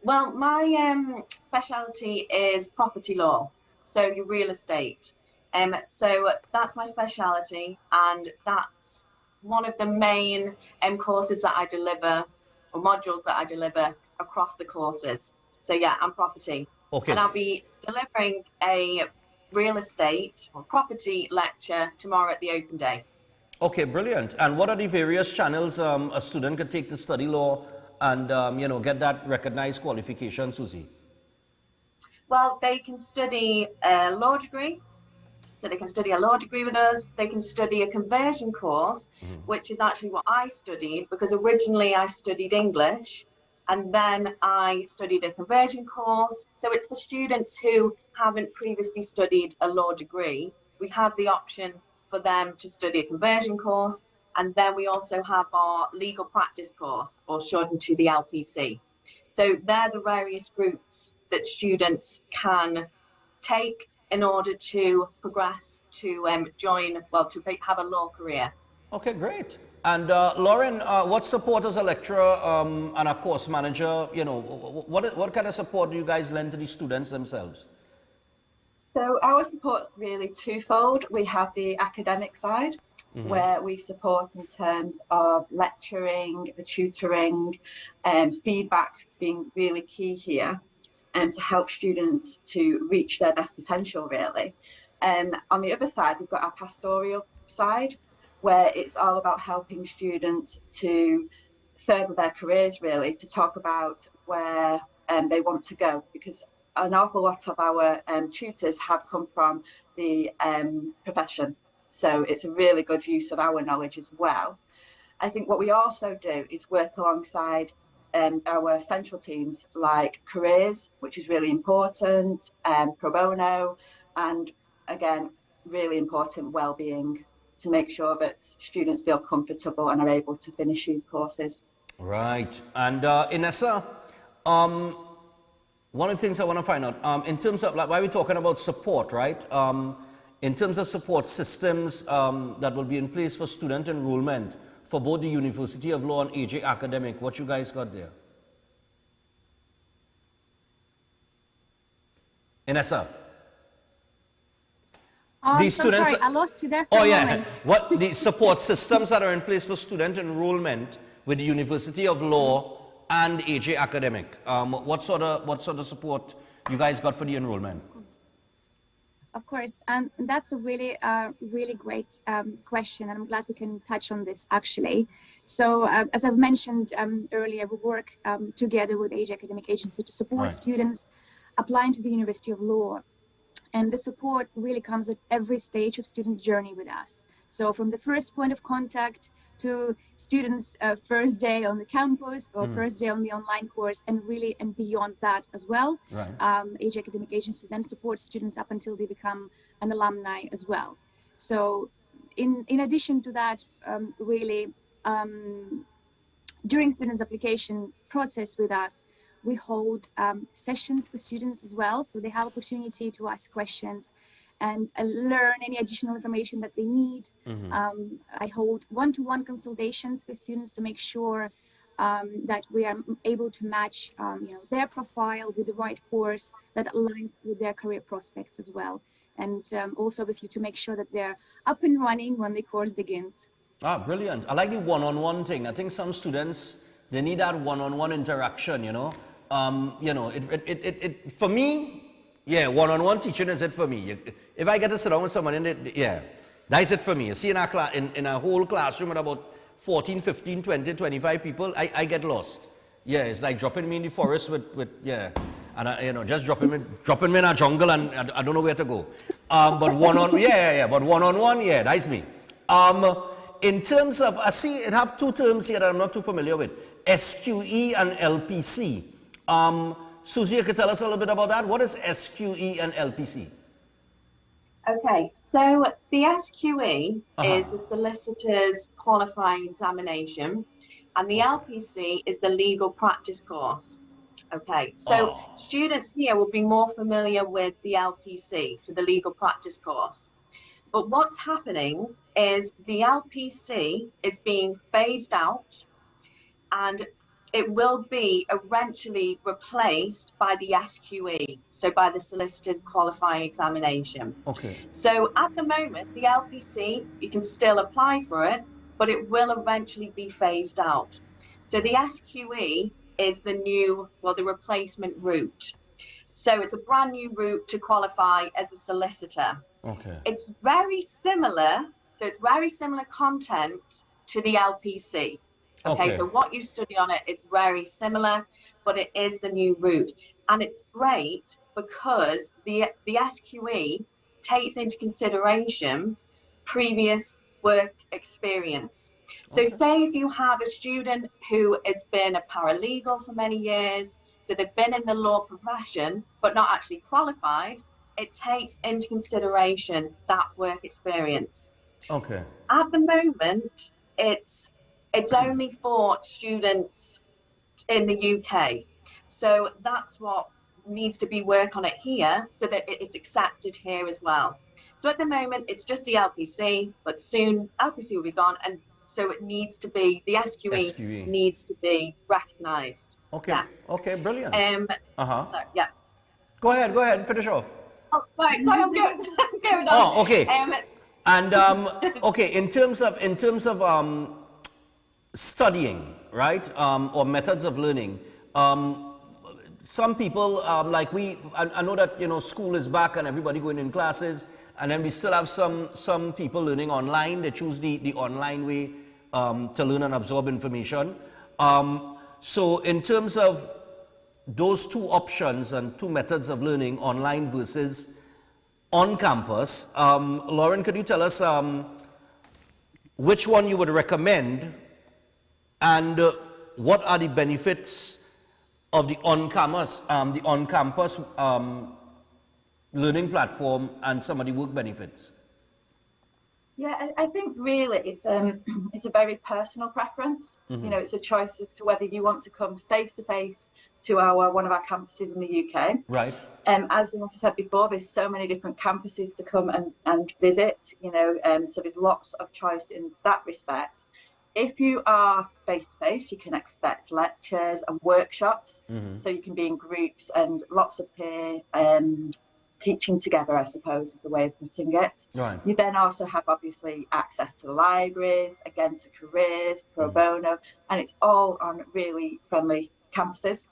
Well, my specialty is property law, so your real estate. So that's my specialty, and that's one of the main courses that I deliver, or modules that I deliver across the courses. So yeah, I'm property. Okay. And I'll be delivering a real estate or property lecture tomorrow at the open day. Okay, brilliant. And what are the various channels a student could take to study law and get that recognized qualification, Susie? Well, they can study a law degree. So they can study a law degree with us. They can study a conversion course, which is actually what I studied, because originally I studied English. And then I studied a conversion course. So it's for students who haven't previously studied a law degree. We have the option for them to study a conversion course. And then we also have our legal practice course, or shortened to the LPC. So they're the various routes that students can take in order to progress to have a law career. Okay, great. And Lauren, what support as a lecturer and a course manager, what kind of support do you guys lend to the students themselves? So our support's really twofold. We have the academic side, where we support in terms of lecturing, the tutoring, and feedback being really key here, and to help students to reach their best potential, really. And on the other side, we've got our pastoral side, where it's all about helping students to further their careers, really, to talk about where they want to go, because an awful lot of our tutors have come from the profession. So it's a really good use of our knowledge as well. I think what we also do is work alongside our central teams like careers, which is really important, pro bono, and again, really important well-being, to make sure that students feel comfortable and are able to finish these courses. Right. And Inessa, one of the things I want to find out, in terms of, like, why we're talking about support, right? In terms of support systems that will be in place for student enrollment for both the University of Law and AJ Academic, what you guys got there? Inessa? These students, sorry, I lost you there for a moment. What the support systems that are in place for student enrollment with the University of Law and AJ Academic? What sort of support you guys got for the enrollment? Of course, and that's a really, really great question, and I'm glad we can touch on this actually. So, as I've mentioned earlier, we work together with AJ Academic Agency to support students applying to the University of Law. And the support really comes at every stage of students' journey with us. So from the first point of contact to students' first day on the campus or first day on the online course, and really and beyond that as well. Right. AJ Academic Agency then supports students up until they become an alumni as well. So in addition to that, during students' application process with us, we hold sessions for students as well, so they have opportunity to ask questions and learn any additional information that they need. I hold one-to-one consultations with students to make sure that we are able to match their profile with the right course that aligns with their career prospects as well. And also obviously to make sure that they're up and running when the course begins. Ah, brilliant. I like the one-on-one thing. I think some students, they need that one-on-one interaction, for me, one-on-one teaching is it for me. If I get to sit down with someone, that's it for me. You see, in a whole classroom with about 14, 15, 20, 25 people, I get lost. Yeah, it's like dropping me in the forest and just dropping me in a jungle and I don't know where to go. But one-on-one, that's me. In terms of, I see it have two terms here that I'm not too familiar with, SQE and LPC. Susie, you could tell us a little bit about that. What is SQE and LPC? Okay, so the SQE is the solicitor's qualifying examination, and the LPC is the legal practice course. Okay, so students here will be more familiar with the LPC, so the legal practice course. But what's happening is the LPC is being phased out, and it will be eventually replaced by the SQE, so by the solicitor's qualifying examination. Okay. So at the moment, the LPC, you can still apply for it, but it will eventually be phased out. So the SQE is the replacement route. So it's a brand new route to qualify as a solicitor. Okay. It's very similar, so it's very similar content to the LPC. Okay, so what you study on it is very similar, but it is the new route. And it's great because the SQE takes into consideration previous work experience. So say if you have a student who has been a paralegal for many years, so they've been in the law profession, but not actually qualified, it takes into consideration that work experience. Okay. At the moment, it's only for students in the UK. So that's what needs to be work on it here so that it's accepted here as well. So at the moment, it's just the LPC, but soon LPC will be gone. And so it needs to be, the SQE. Needs to be recognised. Okay, okay, brilliant. So, yeah. Go ahead, finish off. Oh, sorry, I'm going on. Oh, okay. And, okay, in terms of studying, right, or methods of learning, some people, I know that, school is back and everybody going in classes, And then we still have some people learning online. They choose the online way to learn and absorb information. So in terms of those two options and two methods of learning, online versus on campus, Lauren, could you tell us which one you would recommend and what are the benefits of the on-campus learning platform and some of the work benefits? Yeah, I think really it's a very personal preference. Mm-hmm. You know, it's a choice as to whether you want to come face to face to one of our campuses in the UK. Right. As I said before, there's so many different campuses to come and visit. You know, so there's lots of choice in that respect. If you are face to face, you can expect lectures and workshops. Mm-hmm. So you can be in groups and lots of peer teaching together, I suppose, is the way of putting it. Right. You then also have obviously access to libraries, again to careers, pro bono, and it's all on really friendly campuses.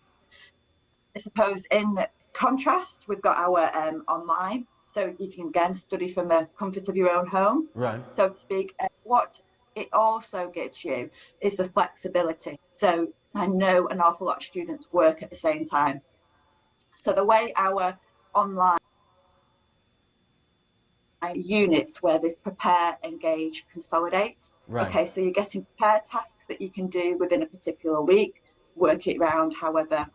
I suppose in contrast, we've got our online, so you can again study from the comfort of your own home, right, so to speak. What it also gives you is the flexibility. So I know an awful lot of students work at the same time. So the way our online units where there's prepare, engage, consolidate. Right. Okay, so you're getting prepared tasks that you can do within a particular week, work it around however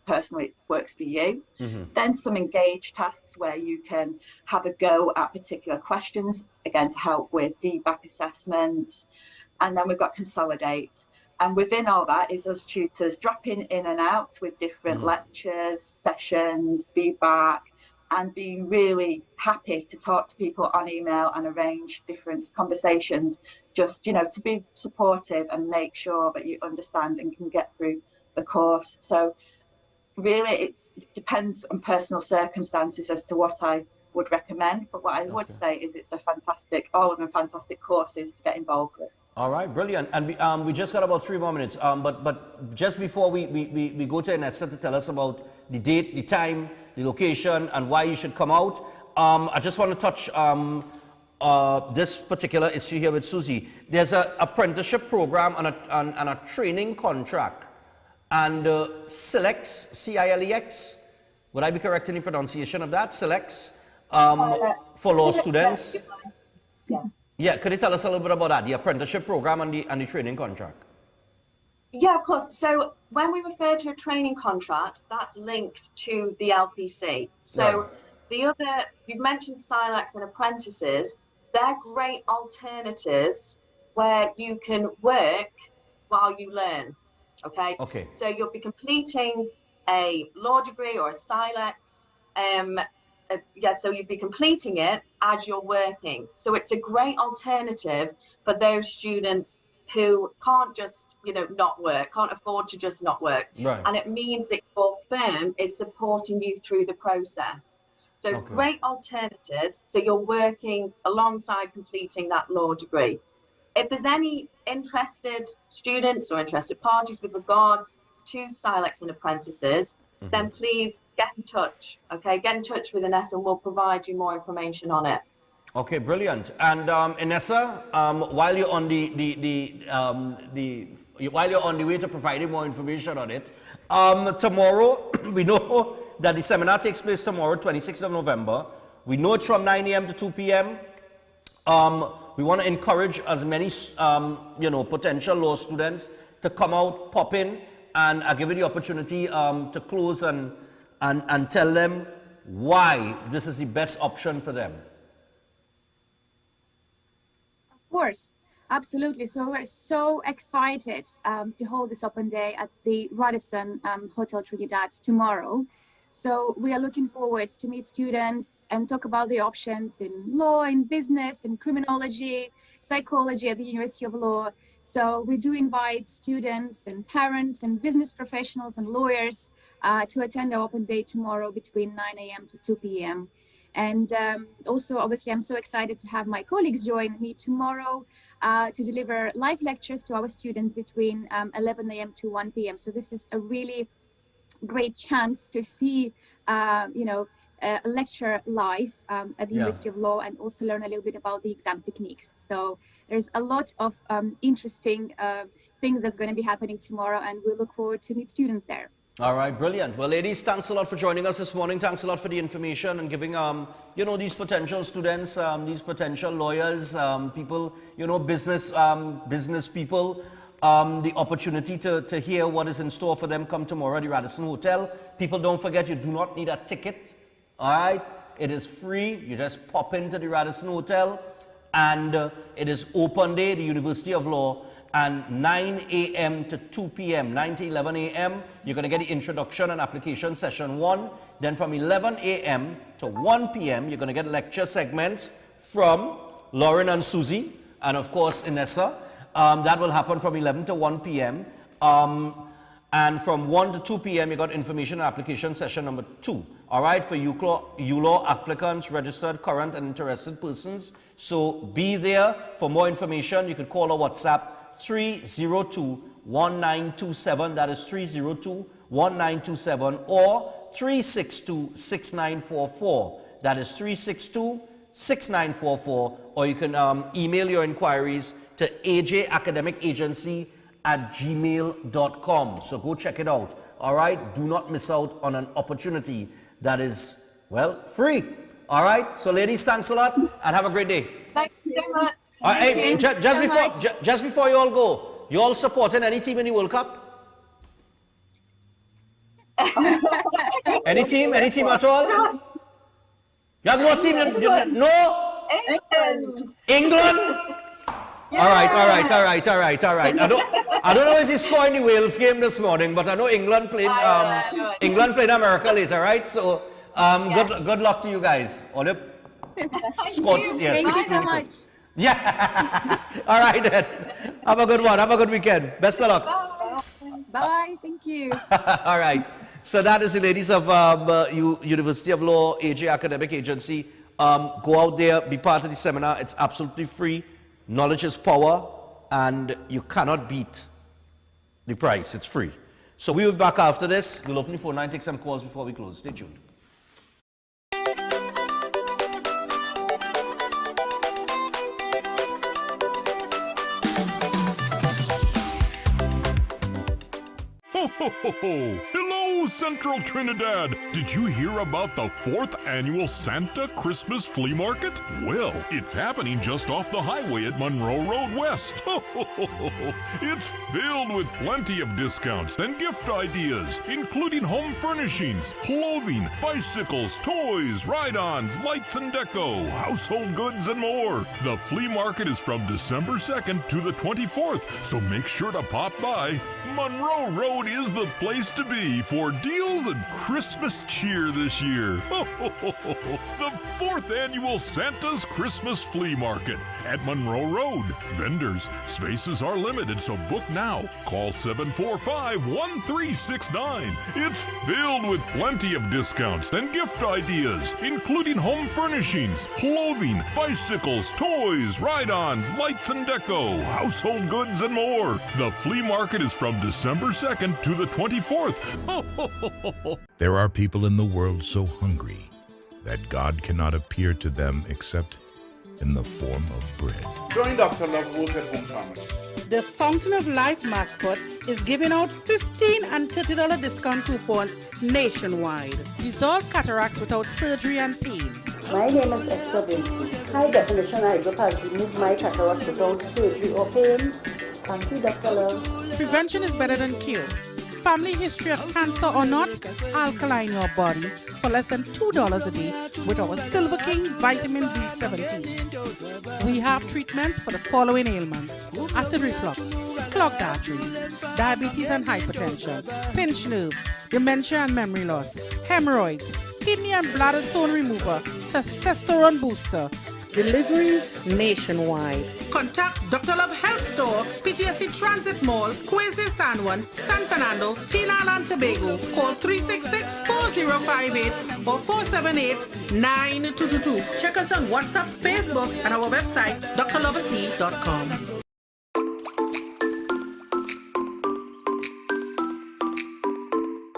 personally it works for you. Mm-hmm. Then some engage tasks where you can have a go at particular questions, again to help with feedback assessments. And then we've got consolidate. And within all that is us tutors dropping in and out with different lectures, sessions, feedback, and being really happy to talk to people on email and arrange different conversations, just, you know, to be supportive and make sure that you understand and can get through the course. So really it depends on personal circumstances as to what I would recommend, but what I would say is it's all of them fantastic courses to get involved with. All right, brilliant. And we just got about 3 more minutes. But just before we go to Inessa to tell us about the date, the time, the location, and why you should come out, I just want to touch this particular issue here with Susie. There's an apprenticeship program and a training contract. And SILEX, C-I-L-E-X, would I be correct in the pronunciation of that? SILEX, for law students. Yeah. Yeah, could you tell us a little bit about that, the apprenticeship program and the training contract? Yeah, of course. So when we refer to a training contract, that's linked to the LPC. So the other, you've mentioned SILEX and apprentices, they're great alternatives where you can work while you learn, okay? Okay. So you'll be completing a law degree or a SILEX, so you'd be completing it as you're working. So it's a great alternative for those students who can't just, not work, can't afford to just not work. Right. And it means that your firm is supporting you through the process. So great alternatives. So you're working alongside completing that law degree. If there's any interested students or interested parties with regards to SILEX and apprentices, then please get in touch, okay? Get in touch with Inessa and we'll provide you more information on it. Okay, brilliant. And Inessa, while you're on while you're on the way to providing more information on it, tomorrow we know that the seminar takes place tomorrow, 26th of November. We know it's from 9 a.m. to 2 p.m. We want to encourage as many, potential law students to come out, pop in, and I give you the opportunity to close and tell them why this is the best option for them. Of course, absolutely. So we're so excited to hold this open day at the Radisson Hotel Trinidad tomorrow. So we are looking forward to meet students and talk about the options in law, in business, in criminology, psychology at the University of Law. So we do invite students and parents and business professionals and lawyers to attend our open day tomorrow between 9 a.m. to 2 p.m. And also, obviously, I'm so excited to have my colleagues join me tomorrow to deliver live lectures to our students between 11 a.m. to 1 p.m. So this is a really great chance to see, lecture live at the University of Law and also learn a little bit about the exam techniques. So there's a lot of interesting things that's going to be happening tomorrow, and we look forward to meet students there. All right, brilliant. Well, ladies, thanks a lot for joining us this morning. Thanks a lot for the information and giving, these potential students, these potential lawyers, people, business people, the opportunity to hear what is in store for them come tomorrow at the Radisson Hotel. People, don't forget, you do not need a ticket. All right? It is free. You just pop into the Radisson Hotel, and it is open day, the University of Law, and 9 a.m. to 2 p.m., 9 to 11 a.m., you're going to get the introduction and application session 1. Then from 11 a.m. to 1 p.m., you're going to get lecture segments from Lauren and Susie, and of course, Inessa. That will happen from 11 to 1 p.m. And from 1 to 2 p.m., you got information and application session number 2. All right, for ULaw applicants, registered, current, and interested persons. So be there. For more information, you could call or WhatsApp 302-1927. That is 302-1927, or 362-6944. That is 362-6944. Or you can email your inquiries to ajacademicagency@gmail.com. So go check it out. All right? Do not miss out on an opportunity that is, well, free. All right? So ladies, thanks a lot and have a great day. Thank you so much. Hey, just before you all go, you all supporting any team in the World Cup? Any team at all? You have no team? No? England? All right. I don't know if he's scoring the Wales game this morning, but I know England played America later, right? So good luck to you guys. All your scores, Thank you so much. Yeah. All right then. Have a good one. Have a good weekend. Best of luck. Bye. Thank you. All right. So that is the ladies of University of Law, AJ Academic Agency. Go out there, be part of the seminar. It's absolutely free. Knowledge is power, and you cannot beat the price. It's free. So we'll be back after this. We'll open the phone line, take some calls before we close. Stay tuned. Hello, Central Trinidad! Did you hear about the 4th annual Santa Christmas Flea Market? Well, it's happening just off the highway at Monroe Road West. It's filled with plenty of discounts and gift ideas, including home furnishings, clothing, bicycles, toys, ride-ons, lights and deco, household goods, and more. The flea market is from December 2nd to the 24th, so make sure to pop by. Monroe Road is the place to be for deals and Christmas cheer this year. The 4th annual Santa's Christmas Flea Market at Monroe Road. Vendors, spaces are limited, so book now. Call 745-1369. It's filled with plenty of discounts and gift ideas, including home furnishings, clothing, bicycles, toys, ride-ons, lights and deco, household goods, and more. The flea market is from December 2nd to the 24th. There are people in the world so hungry that God cannot appear to them except in the form of bread. Join Dr. Love Work at Home Pharmacies. The Fountain of Life mascot is giving out $15 and $30 discount coupons nationwide. Dissolve cataracts without surgery and pain. My name is Esther Vincent. High definition eyeglass has removed my cataracts without surgery or pain. Thank you, Dr. Love. Prevention is better than cure. Family history of cancer or not, alkaline your body for less than $2 a day with our Silver King Vitamin B17. We have treatments for the following ailments: acid reflux, clogged arteries, diabetes and hypertension, pinched nerve, dementia and memory loss, hemorrhoids, kidney and bladder stone remover, testosterone booster. Deliveries nationwide. Contact Dr. Love Health Store, PTSD Transit Mall, Quezon San Juan, San Fernando, Trinidad and Tobago. Call 366-4058 or 478-9222. Check us on WhatsApp, Facebook, and our website, drloverc.com.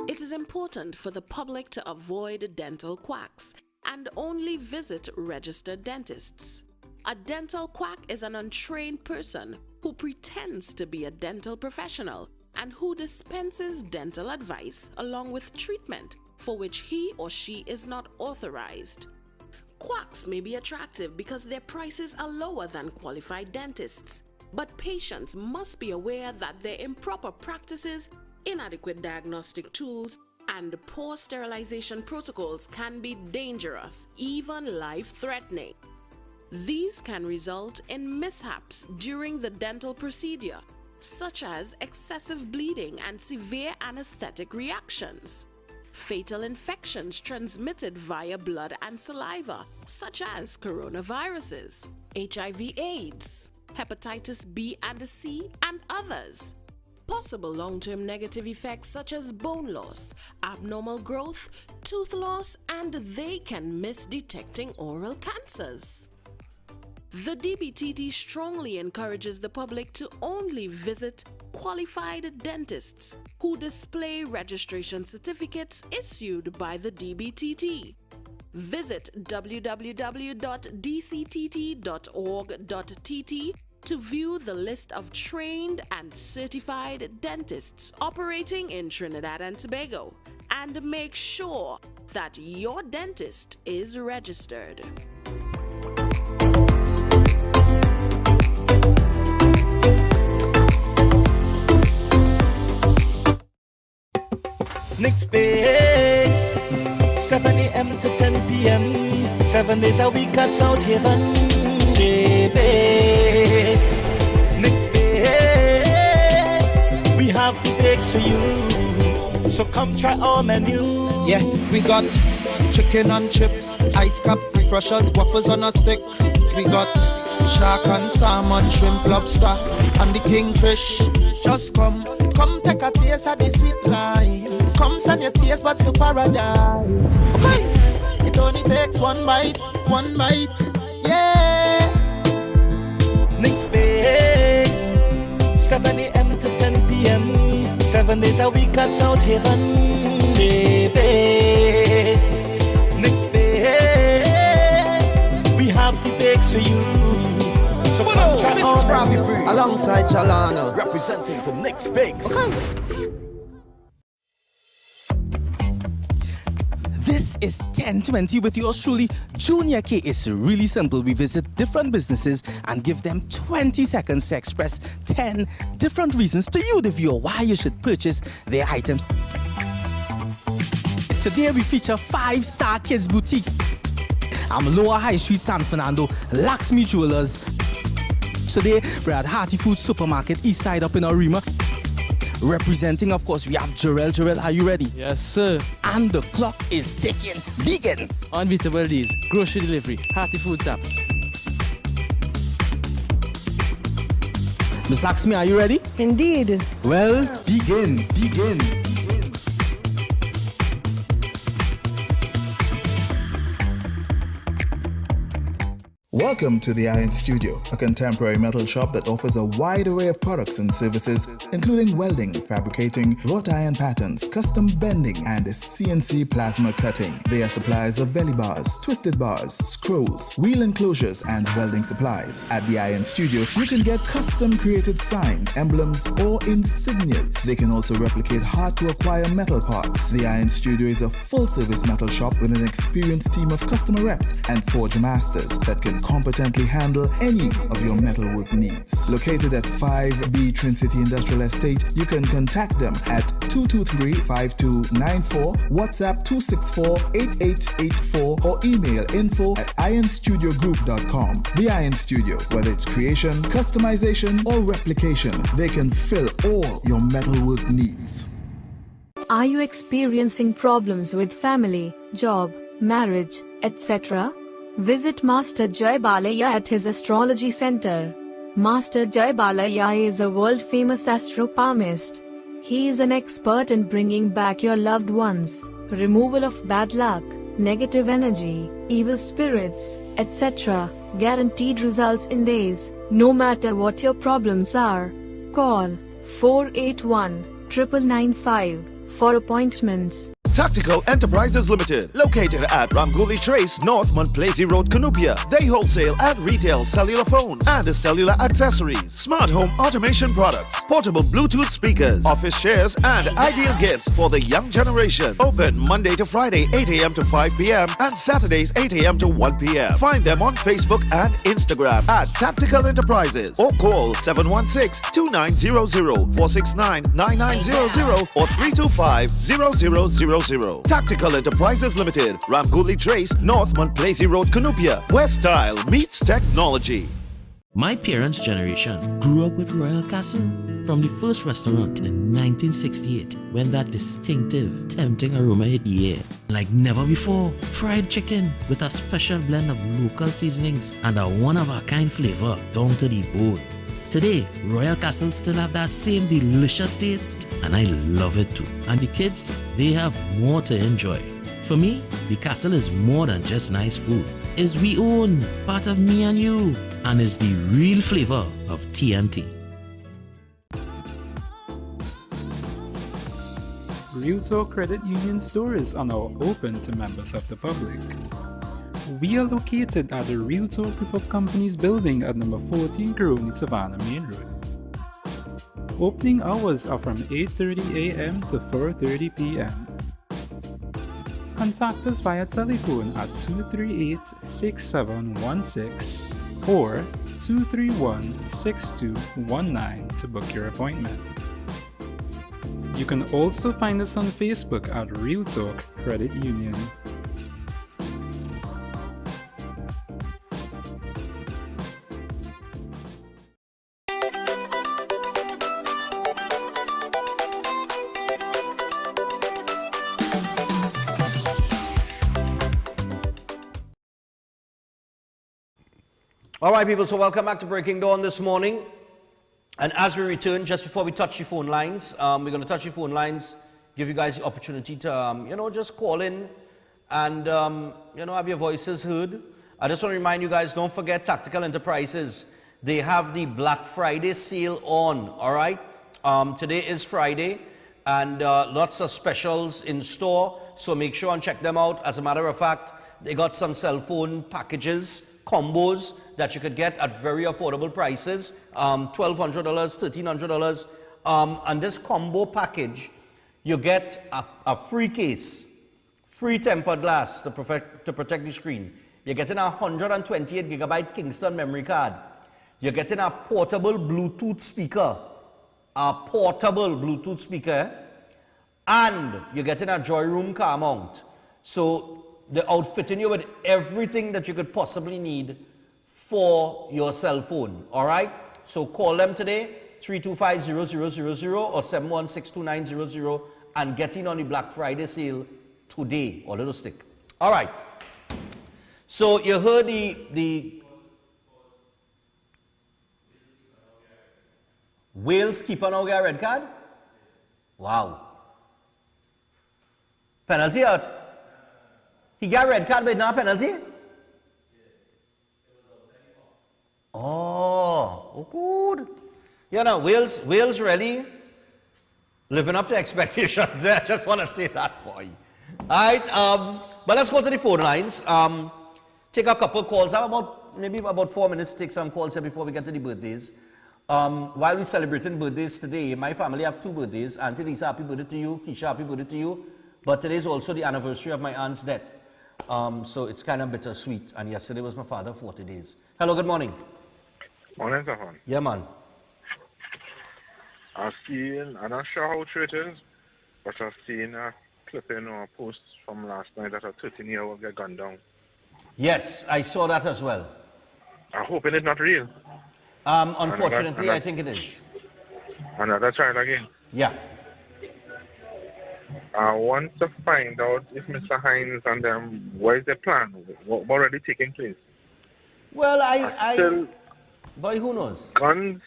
It is important important for the public to avoid dental quacks and only visit registered dentists. A dental quack is an untrained person who pretends to be a dental professional and who dispenses dental advice along with treatment for which he or she is not authorized. Quacks may be attractive because their prices are lower than qualified dentists, but patients must be aware that their improper practices, inadequate diagnostic tools, and poor sterilization protocols can be dangerous, even life-threatening. These can result in mishaps during the dental procedure, such as excessive bleeding and severe anesthetic reactions. Fatal infections transmitted via blood and saliva, such as coronaviruses, HIV/AIDS, hepatitis B and C, and others. Possible long-term negative effects such as bone loss, abnormal growth, tooth loss, and they can miss detecting oral cancers. The DBTT strongly encourages the public to only visit qualified dentists who display registration certificates issued by the DBTT. Visit www.dctt.org.tt to view the list of trained and certified dentists operating in Trinidad and Tobago and make sure that your dentist is registered. Next Bakes, 7 a.m. to 10 p.m. 7 days a week at South Haven. Baby, Next Bakes, we have the bakes for you. So come try our menu. Yeah, we got chicken and chips, ice cap, crushers, waffles on a stick. We got shark and salmon, shrimp, lobster, and the kingfish. Just come take a taste of the sweet life. Come send your taste buds to paradise. Okay. It only takes one bite, yeah. Next Bakes, 7 a.m. to 10 p.m. 7 days a week at South Haven. Baby, Next Bakes, we have the bakes for you. So come try this is Robbie Bree alongside Jalana, representing for Next Bakes. Okay. This is 1020 with yours truly, Junior K. It's really simple. We visit different businesses and give them 20 seconds to express 10 different reasons to you, the viewer, why you should purchase their items. Today we feature 5-Star Kids Boutique. I'm Lower High Street, San Fernando, Lakshmi Jewelers. Today we're at Hearty Food Supermarket, East Side up in Arima. Representing, of course, we have Jarrell. Jarrell, are you ready? Yes, sir. And the clock is ticking. Vegan. Unbeatable days. Grocery delivery. Hearty Foods app. Miss Lakshmi, are you ready? Indeed. Well, begin. Welcome to the Iron Studio, a contemporary metal shop that offers a wide array of products and services, including welding, fabricating, wrought iron patterns, custom bending, and CNC plasma cutting. They are suppliers of belly bars, twisted bars, scrolls, wheel enclosures, and welding supplies. At the Iron Studio, you can get custom created signs, emblems, or insignias. They can also replicate hard-to-acquire metal parts. The Iron Studio is a full-service metal shop with an experienced team of customer reps and forge masters that can competently handle any of your metalwork needs. Located at 5B Trin City Industrial Estate, you can contact them at 223-5294, WhatsApp 264-8884, or email info@ironstudiogroup.com. The Iron Studio, whether it's creation, customization, or replication, they can fill all your metalwork needs. Are you experiencing problems with family, job, marriage, etc.? Visit Master Jai Balaya at his astrology center. Master Jai Balaya is a world-famous astro-palmist. He is an expert in bringing back your loved ones, removal of bad luck, negative energy, evil spirits, etc. Guaranteed results in days, no matter what your problems are. Call 481-9995 for appointments. Tactical Enterprises Limited, located at Ramguli Trace, North Montplaisir Road, Cunupia. They wholesale and retail cellular phones and cellular accessories, smart home automation products, portable Bluetooth speakers, office chairs, and ideal gifts for the young generation. Open Monday to Friday, 8 a.m. to 5 p.m. and Saturdays, 8 a.m. to 1 p.m. Find them on Facebook and Instagram at Tactical Enterprises or call 716-2900, 469-9900 or 325-0000. Tactical Enterprises Limited, Ramguli Trace, North Montplaisir Road, Cunupia, where style meets technology. My parents' generation grew up with Royal Castle. From the first restaurant in 1968, when that distinctive, tempting aroma hit the air. Like never before, fried chicken with a special blend of local seasonings and a one-of-a-kind flavor down to the bone. Today, Royal Castle still have that same delicious taste, and I love it too. And the kids, they have more to enjoy. For me, the Castle is more than just nice food. It's we own, part of me and you, and is the real flavor of TNT. Realtor Credit Union stores are now open to members of the public. We are located at the Realtor Group of Companies building at number 14 Coroni Savannah Main Road. Opening hours are from 8:30 a.m. to 4:30 p.m. Contact us via telephone at 238-6716 or 231-6219 to book your appointment. You can also find us on Facebook at Real Talk Credit Union. All right, people, so welcome back to Breaking Dawn this morning. And as we return, just before we touch your phone lines, we're going to touch your phone lines, give you guys the opportunity to, just call in and, have your voices heard. I just want to remind you guys, don't forget Tactical Enterprises. They have the Black Friday sale on, all right? Today is Friday, and lots of specials in store, so make sure and check them out. As a matter of fact, they got some cell phone packages, combos, that you could get at very affordable prices, $1,200, $1,300. And this combo package, you get a free case, free tempered glass to protect the screen. You're getting a 128 gigabyte Kingston memory card. You're getting a portable Bluetooth speaker, and you're getting a Joy Room car mount. So they're outfitting you with everything that you could possibly need for your cell phone, all right? So call them today, 325-0000 or 716-2900, and get in on the Black Friday sale today, or little stick. All right. So you heard the Wales keeper now get a red card? Wow. Penalty out. He got a red card, but not a penalty? Oh, good. Wales really living up to expectations. I just want to say that for you. All right, but let's go to the phone lines. Take a couple calls. I have maybe about 4 minutes to take some calls here before we get to the birthdays. While we're celebrating birthdays today, my family have 2 birthdays. Auntie Lisa, happy birthday to you. Keisha, happy birthday to you. But today is also the anniversary of my aunt's death. So it's kind of bittersweet. And yesterday was my father's 40 days. Hello, good morning. Morning, Stephan. Yeah, man. I've seen, I'm not sure how true it is, but I've seen a clipping or a post from last night that a 13-year-old get gunned down. Yes, I saw that as well. I'm hoping it's not real. Unfortunately, I think it is. Another child again. Yeah. I want to find out if Mr. Hines and them, what is their plan? What already taking place? Well, boy, who knows? Guns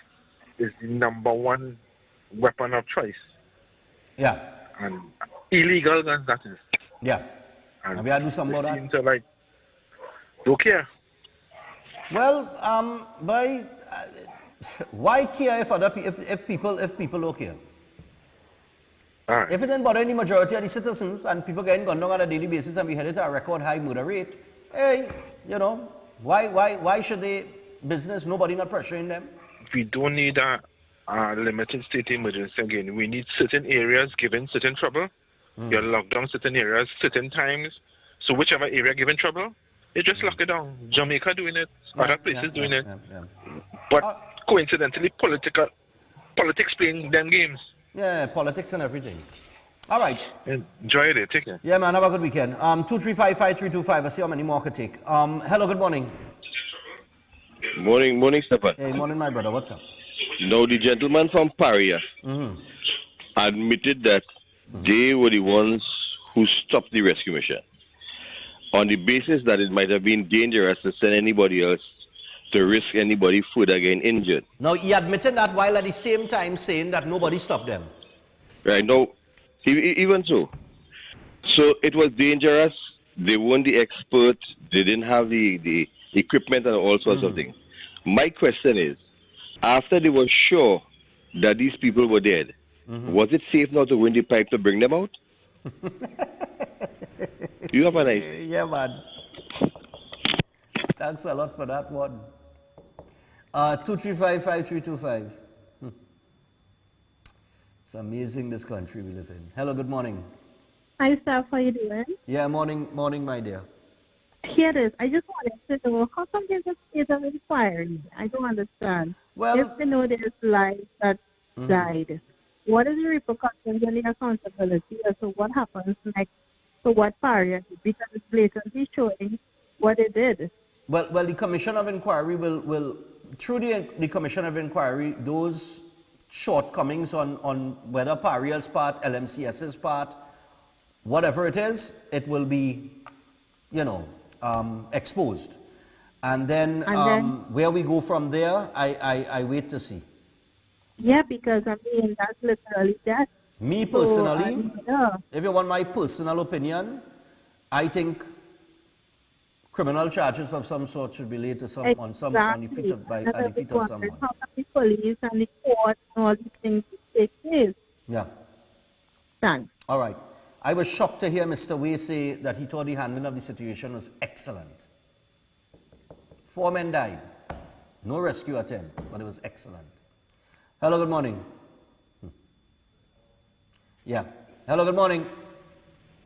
is the #1 weapon of choice. Yeah. And illegal guns, that is. Yeah. And we have to do something about that. To don't care. Well, why care if people don't care? Alright. If it didn't bother any majority of the citizens and people getting gunned down on a daily basis and we headed to a record high murder rate, hey, you know, why should they business, nobody not pressuring them? We don't need a limited state emergency again. We need certain areas given certain trouble. You lock down certain areas, certain times. So whichever area given trouble, you just lock it down. Jamaica doing it, other places doing it. But coincidentally, politics playing them games. Yeah, politics and everything. All right. Enjoy your day. Take care. Yeah, man. Have a good weekend. 2355325. I see how many more I could take. Hello. Good morning. Morning, Stephan. Hey, morning, my brother. What's up? Now, the gentleman from Firey admitted that they were the ones who stopped the rescue mission on the basis that it might have been dangerous to send anybody else to risk anybody further getting injured. Now, he admitted that while at the same time saying that nobody stopped them. Right, now, even so. So it was dangerous. They weren't the expert. They didn't have the equipment and all sorts of things. My question is, after they were sure that these people were dead, was it safe now to win the pipe to bring them out? You have an idea? Yeah, man. Thanks a lot for that one. 2355325. It's amazing this country we live in. Hello, good morning. Hi, Steph. How you doing? Yeah, morning, my dear. Here it is. I just wanted to know how come there's a state of inquiry? I don't understand. Well, if they know there's lives that died, what is the repercussions and the accountability as to what happens next to what Firey did? Because it's blatantly showing what they did. Well, the Commission of Inquiry will through the Commission of Inquiry, those shortcomings on whether Firey's part, LMCS's part, whatever it is, it will be, exposed. And then where we go from there, I wait to see. Yeah, because I mean, that's literally that. Me personally, if you want my personal opinion, I think criminal charges of some sort should be laid to on the feet of someone. How can the police and the court and all these things take place? Yeah. Thanks. All right. I was shocked to hear Mr. Way say that he thought the handling of the situation was excellent. 4 men died. No rescue attempt, but it was excellent. Hello, good morning. Yeah. Hello, good morning.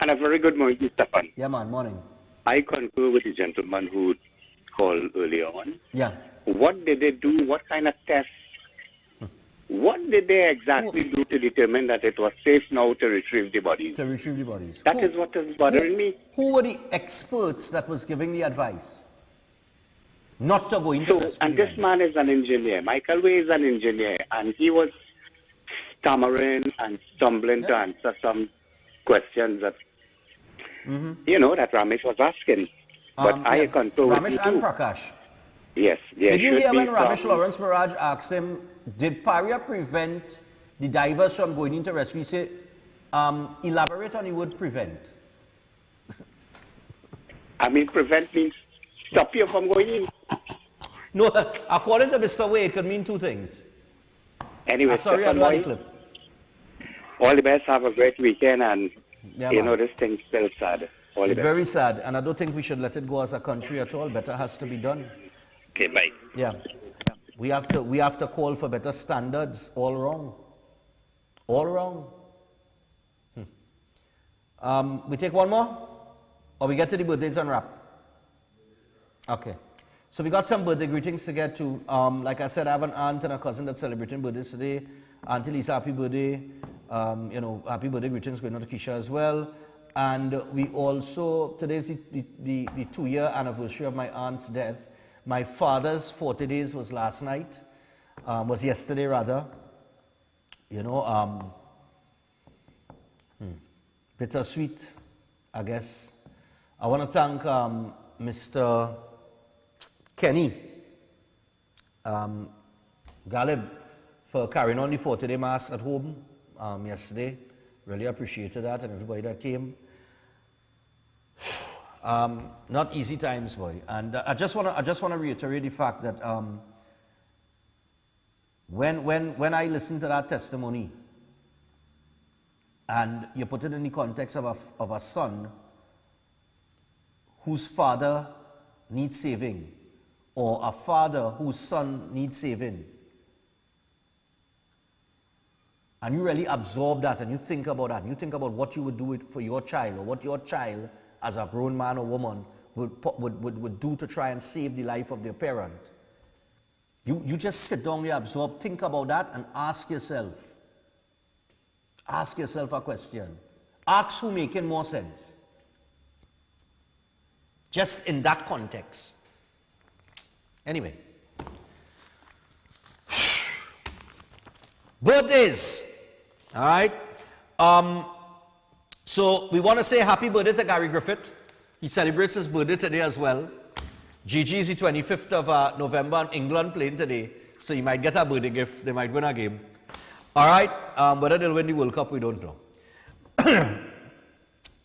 And a very good morning, Stephan. Yeah, man, morning. I concur with the gentleman who called earlier on. Yeah. What did they do? What kind of tests? What did they exactly do to determine that it was safe now to retrieve the bodies? To retrieve the bodies. That is what is bothering me. Who were the experts that was giving the advice? Not to go into rescue. And this man is an engineer. Michael Way is an engineer, and he was stammering and stumbling to answer some questions that that Ramesh was asking. But I concur with you Ramesh and too. Prakash. Yes. Did you hear when Ramesh Lawrence Barrage asked him, did Firey prevent the divers from going into rescue? He said, elaborate on the word prevent. I mean, prevent means stop you from going in. No, according to Mr. Way, it could mean two things. Anyway, sorry, I Stephan don't Reis, clip. all the best. Have a great weekend, and Yeah, you man. know this thing's still sad. All the best. Very sad, and I don't think we should let it go as a country at all. Better has to be done. Okay, bye. Yeah. We have to call for better standards all wrong. All wrong. We take one more? Or we get to the birthdays and wrap? Okay. So we got some birthday greetings to get to. Like I said, I have an aunt and a cousin that's celebrating birthdays today. Auntie Lisa, happy birthday. Happy birthday greetings going on to Keisha as well. And we also, today's the 2-year anniversary of my aunt's death. My father's 40 days was last night, was yesterday rather. Bittersweet, I guess. I want to thank Mr. Kenny Galib for carrying on the 40-day mass at home yesterday. Really appreciated that, and everybody that came. Not easy times, boy. And I just want to reiterate the fact that when I listened to that testimony, and you put it in the context of a son whose father needs saving, or a father whose son needs saving, and you really absorb that and you think about that, and you think about what you would do for your child, or what your child as a grown man or woman would do to try and save the life of their parent. You just sit down there, absorb, think about that, and ask yourself a question. Ask who making more sense. Just in that context. Anyway. Birthdays. All right. So we want to say happy birthday to Gary Griffith. He celebrates his birthday today as well. Gigi is the 25th of November, and England playing today. So you might get a birthday gift. They might win a game. All right. Whether they'll win the World Cup, we don't know.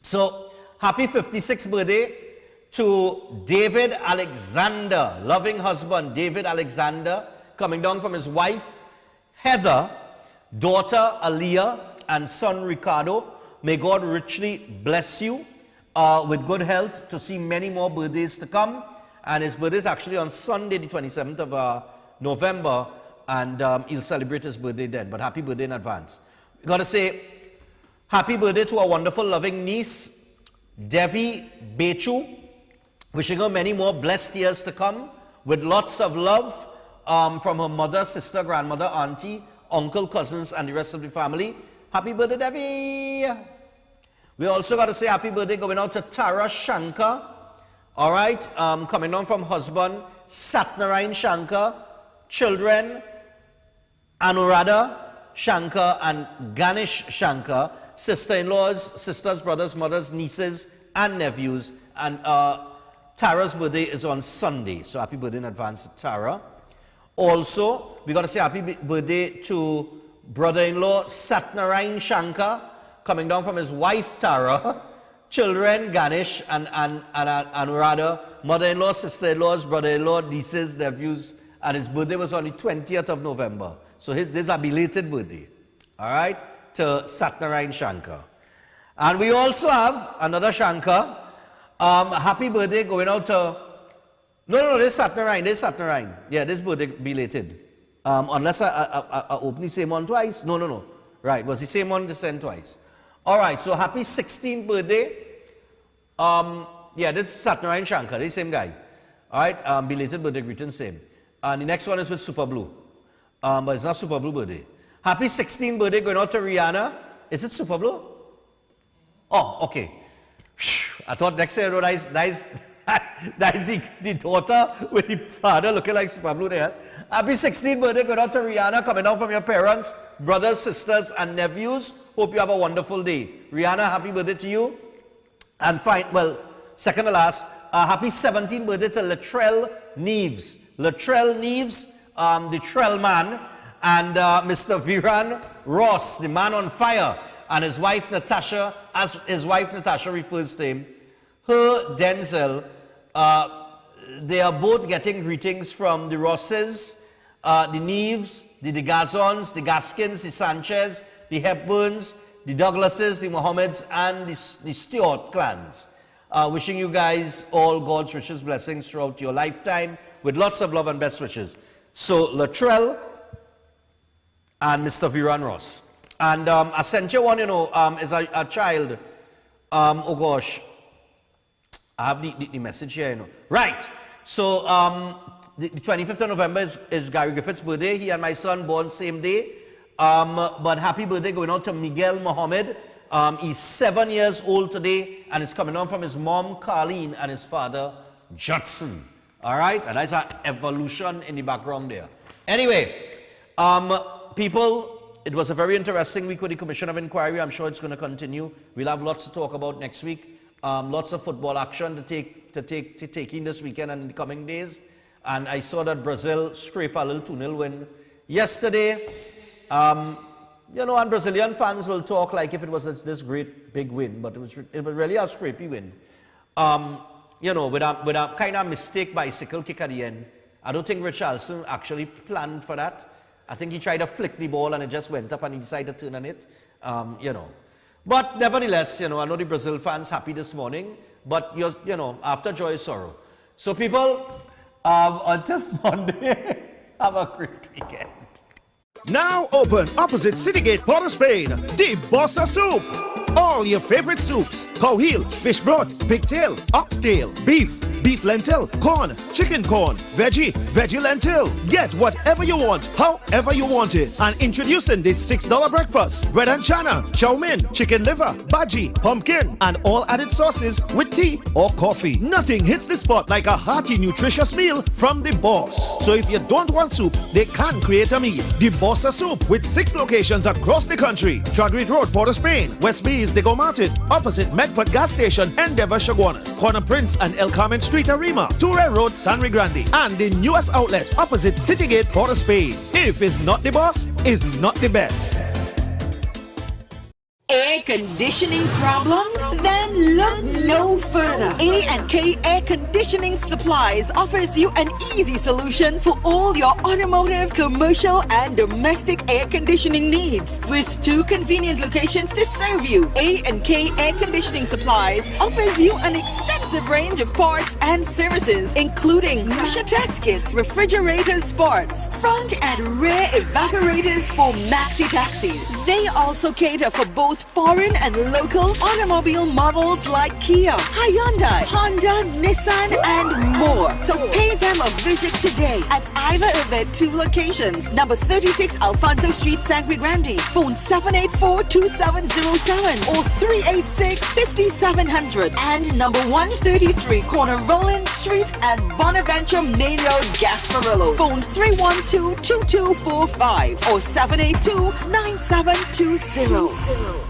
So happy 56th birthday to David Alexander, loving husband David Alexander, coming down from his wife Heather, daughter Aliyah, and son Ricardo. May God richly bless you with good health to see many more birthdays to come. And his birthday is actually on Sunday, the 27th of November, and he'll celebrate his birthday then. But happy birthday in advance. We got to say happy birthday to our wonderful, loving niece, Devi Bechu. Wishing her many more blessed years to come with lots of love from her mother, sister, grandmother, auntie, uncle, cousins, and the rest of the family. Happy birthday, Devi! We also got to say happy birthday going out to Tara Shankar. All right, coming down from husband, Satnarayan Shankar, children, Anuradha Shankar and Ganesh Shankar, sister-in-laws, sisters, brothers, mothers, nieces, and nephews. And Tara's birthday is on Sunday, so happy birthday in advance to Tara. Also, we got to say happy birthday to brother-in-law Satnarayan Shankar, coming down from his wife Tara, children Ganesh and Anuradha, mother-in-law, sister-in-laws, brother-in-law, nieces, nephews, and his birthday was on the 20th of November. So this is a belated birthday, all right, to Satnarayan Shankar. And we also have another Shankar. Happy birthday going out to... No, this is Satnarayan. Yeah, this birthday belated. Unless I open the same one twice. No. Right, was the same one they sent twice. All right, so happy 16th birthday. Yeah, this is Satnarayan Shankar, the same guy. All right, belated birthday greeting, same. And the next one is with Super Blue. But it's not Super Blue birthday. Happy 16th birthday going out to Rihanna. Is it Super Blue? Oh, okay. I thought next year, that is the daughter with the father looking like Super Blue there. Happy 16th birthday going out to Rihanna, coming down from your parents, brothers, sisters, and nephews. Hope you have a wonderful day. Rihanna, happy birthday to you. And second to last, happy 17th birthday to Latrell Neves. Latrell Neves, the Trell man, and Mr. Viran Ross, the man on fire, and his wife Natasha, as his wife Natasha refers to him, her Denzel. They are both getting greetings from the Rosses, the Neves, the Gazons, the Gaskins, the Sanchez, the Hepburns, the Douglases, the Mohammeds, and the Stewart clans. Wishing you guys all God's richest blessings throughout your lifetime with lots of love and best wishes. So, Latrell and Mr. Viran Ross. And I sent you one, is a child. Oh gosh, I have the message here, Right. So, the 25th of November is Gary Griffith's birthday. He and my son born same day. But happy birthday going out to Miguel Mohammed. He's 7 years old today, and it's coming on from his mom, Carleen, and his father, Judson. All right? And that's an evolution in the background there. Anyway, people, it was a very interesting week with the Commission of Inquiry. I'm sure it's going to continue. We'll have lots to talk about next week. Lots of football action to take in this weekend and in the coming days. And I saw that Brazil scrape a little 2-0 win yesterday. And Brazilian fans will talk like if it was this great big win, but it was really a scrapey win. With a kind of mistake bicycle kick at the end. I don't think Richarlison actually planned for that. I think he tried to flick the ball and it just went up and he decided to turn on it. But nevertheless, I know the Brazil fans happy this morning, but after joy is sorrow. So people, until Monday, have a great weekend. Now open opposite Citygate, Port of Spain, the Bossa Soup. All your favorite soups: cow heel, fish broth, pigtail, oxtail, beef lentil, corn, chicken corn, veggie lentil. Get whatever you want, however you want it. And introducing this $6 breakfast: bread and chana, chow mein, chicken liver, bhaji, pumpkin, and all added sauces with tea or coffee. Nothing hits the spot like a hearty, nutritious meal from the boss. So if you don't want soup, they can create a meal. The Bossa Soup, with 6 locations across the country: Tradrid Road, Port of Spain; West Bees, Diego Martin, opposite Medford Gas Station, Endeavour, Chaguanas; Corner Prince and El Carmen Street, Arima; Touré Road, San Grande; and the newest outlet opposite Citygate, Port of Spain. If it's not the boss, it's not the best. Air conditioning problems? Then look no further. A&K Air Conditioning Supplies offers you an easy solution for all your automotive, commercial, and domestic air conditioning needs. With 2 convenient locations to serve you, A&K Air Conditioning Supplies offers you an extensive range of parts and services, including pressure test kits, refrigerators, parts, front and rear evaporators for maxi taxis. They also cater for both foreign and local automobile models like Kia, Hyundai, Honda, Nissan, and more. So pay them a visit today at either of their 2 locations. Number 36 Alfonso Street, San Grande. Phone 784-2707 or 386-5700. And number 133 Corner Roland Street and Bonaventure Main Road, Gasparillo. Phone 312-2245 or 782-9720.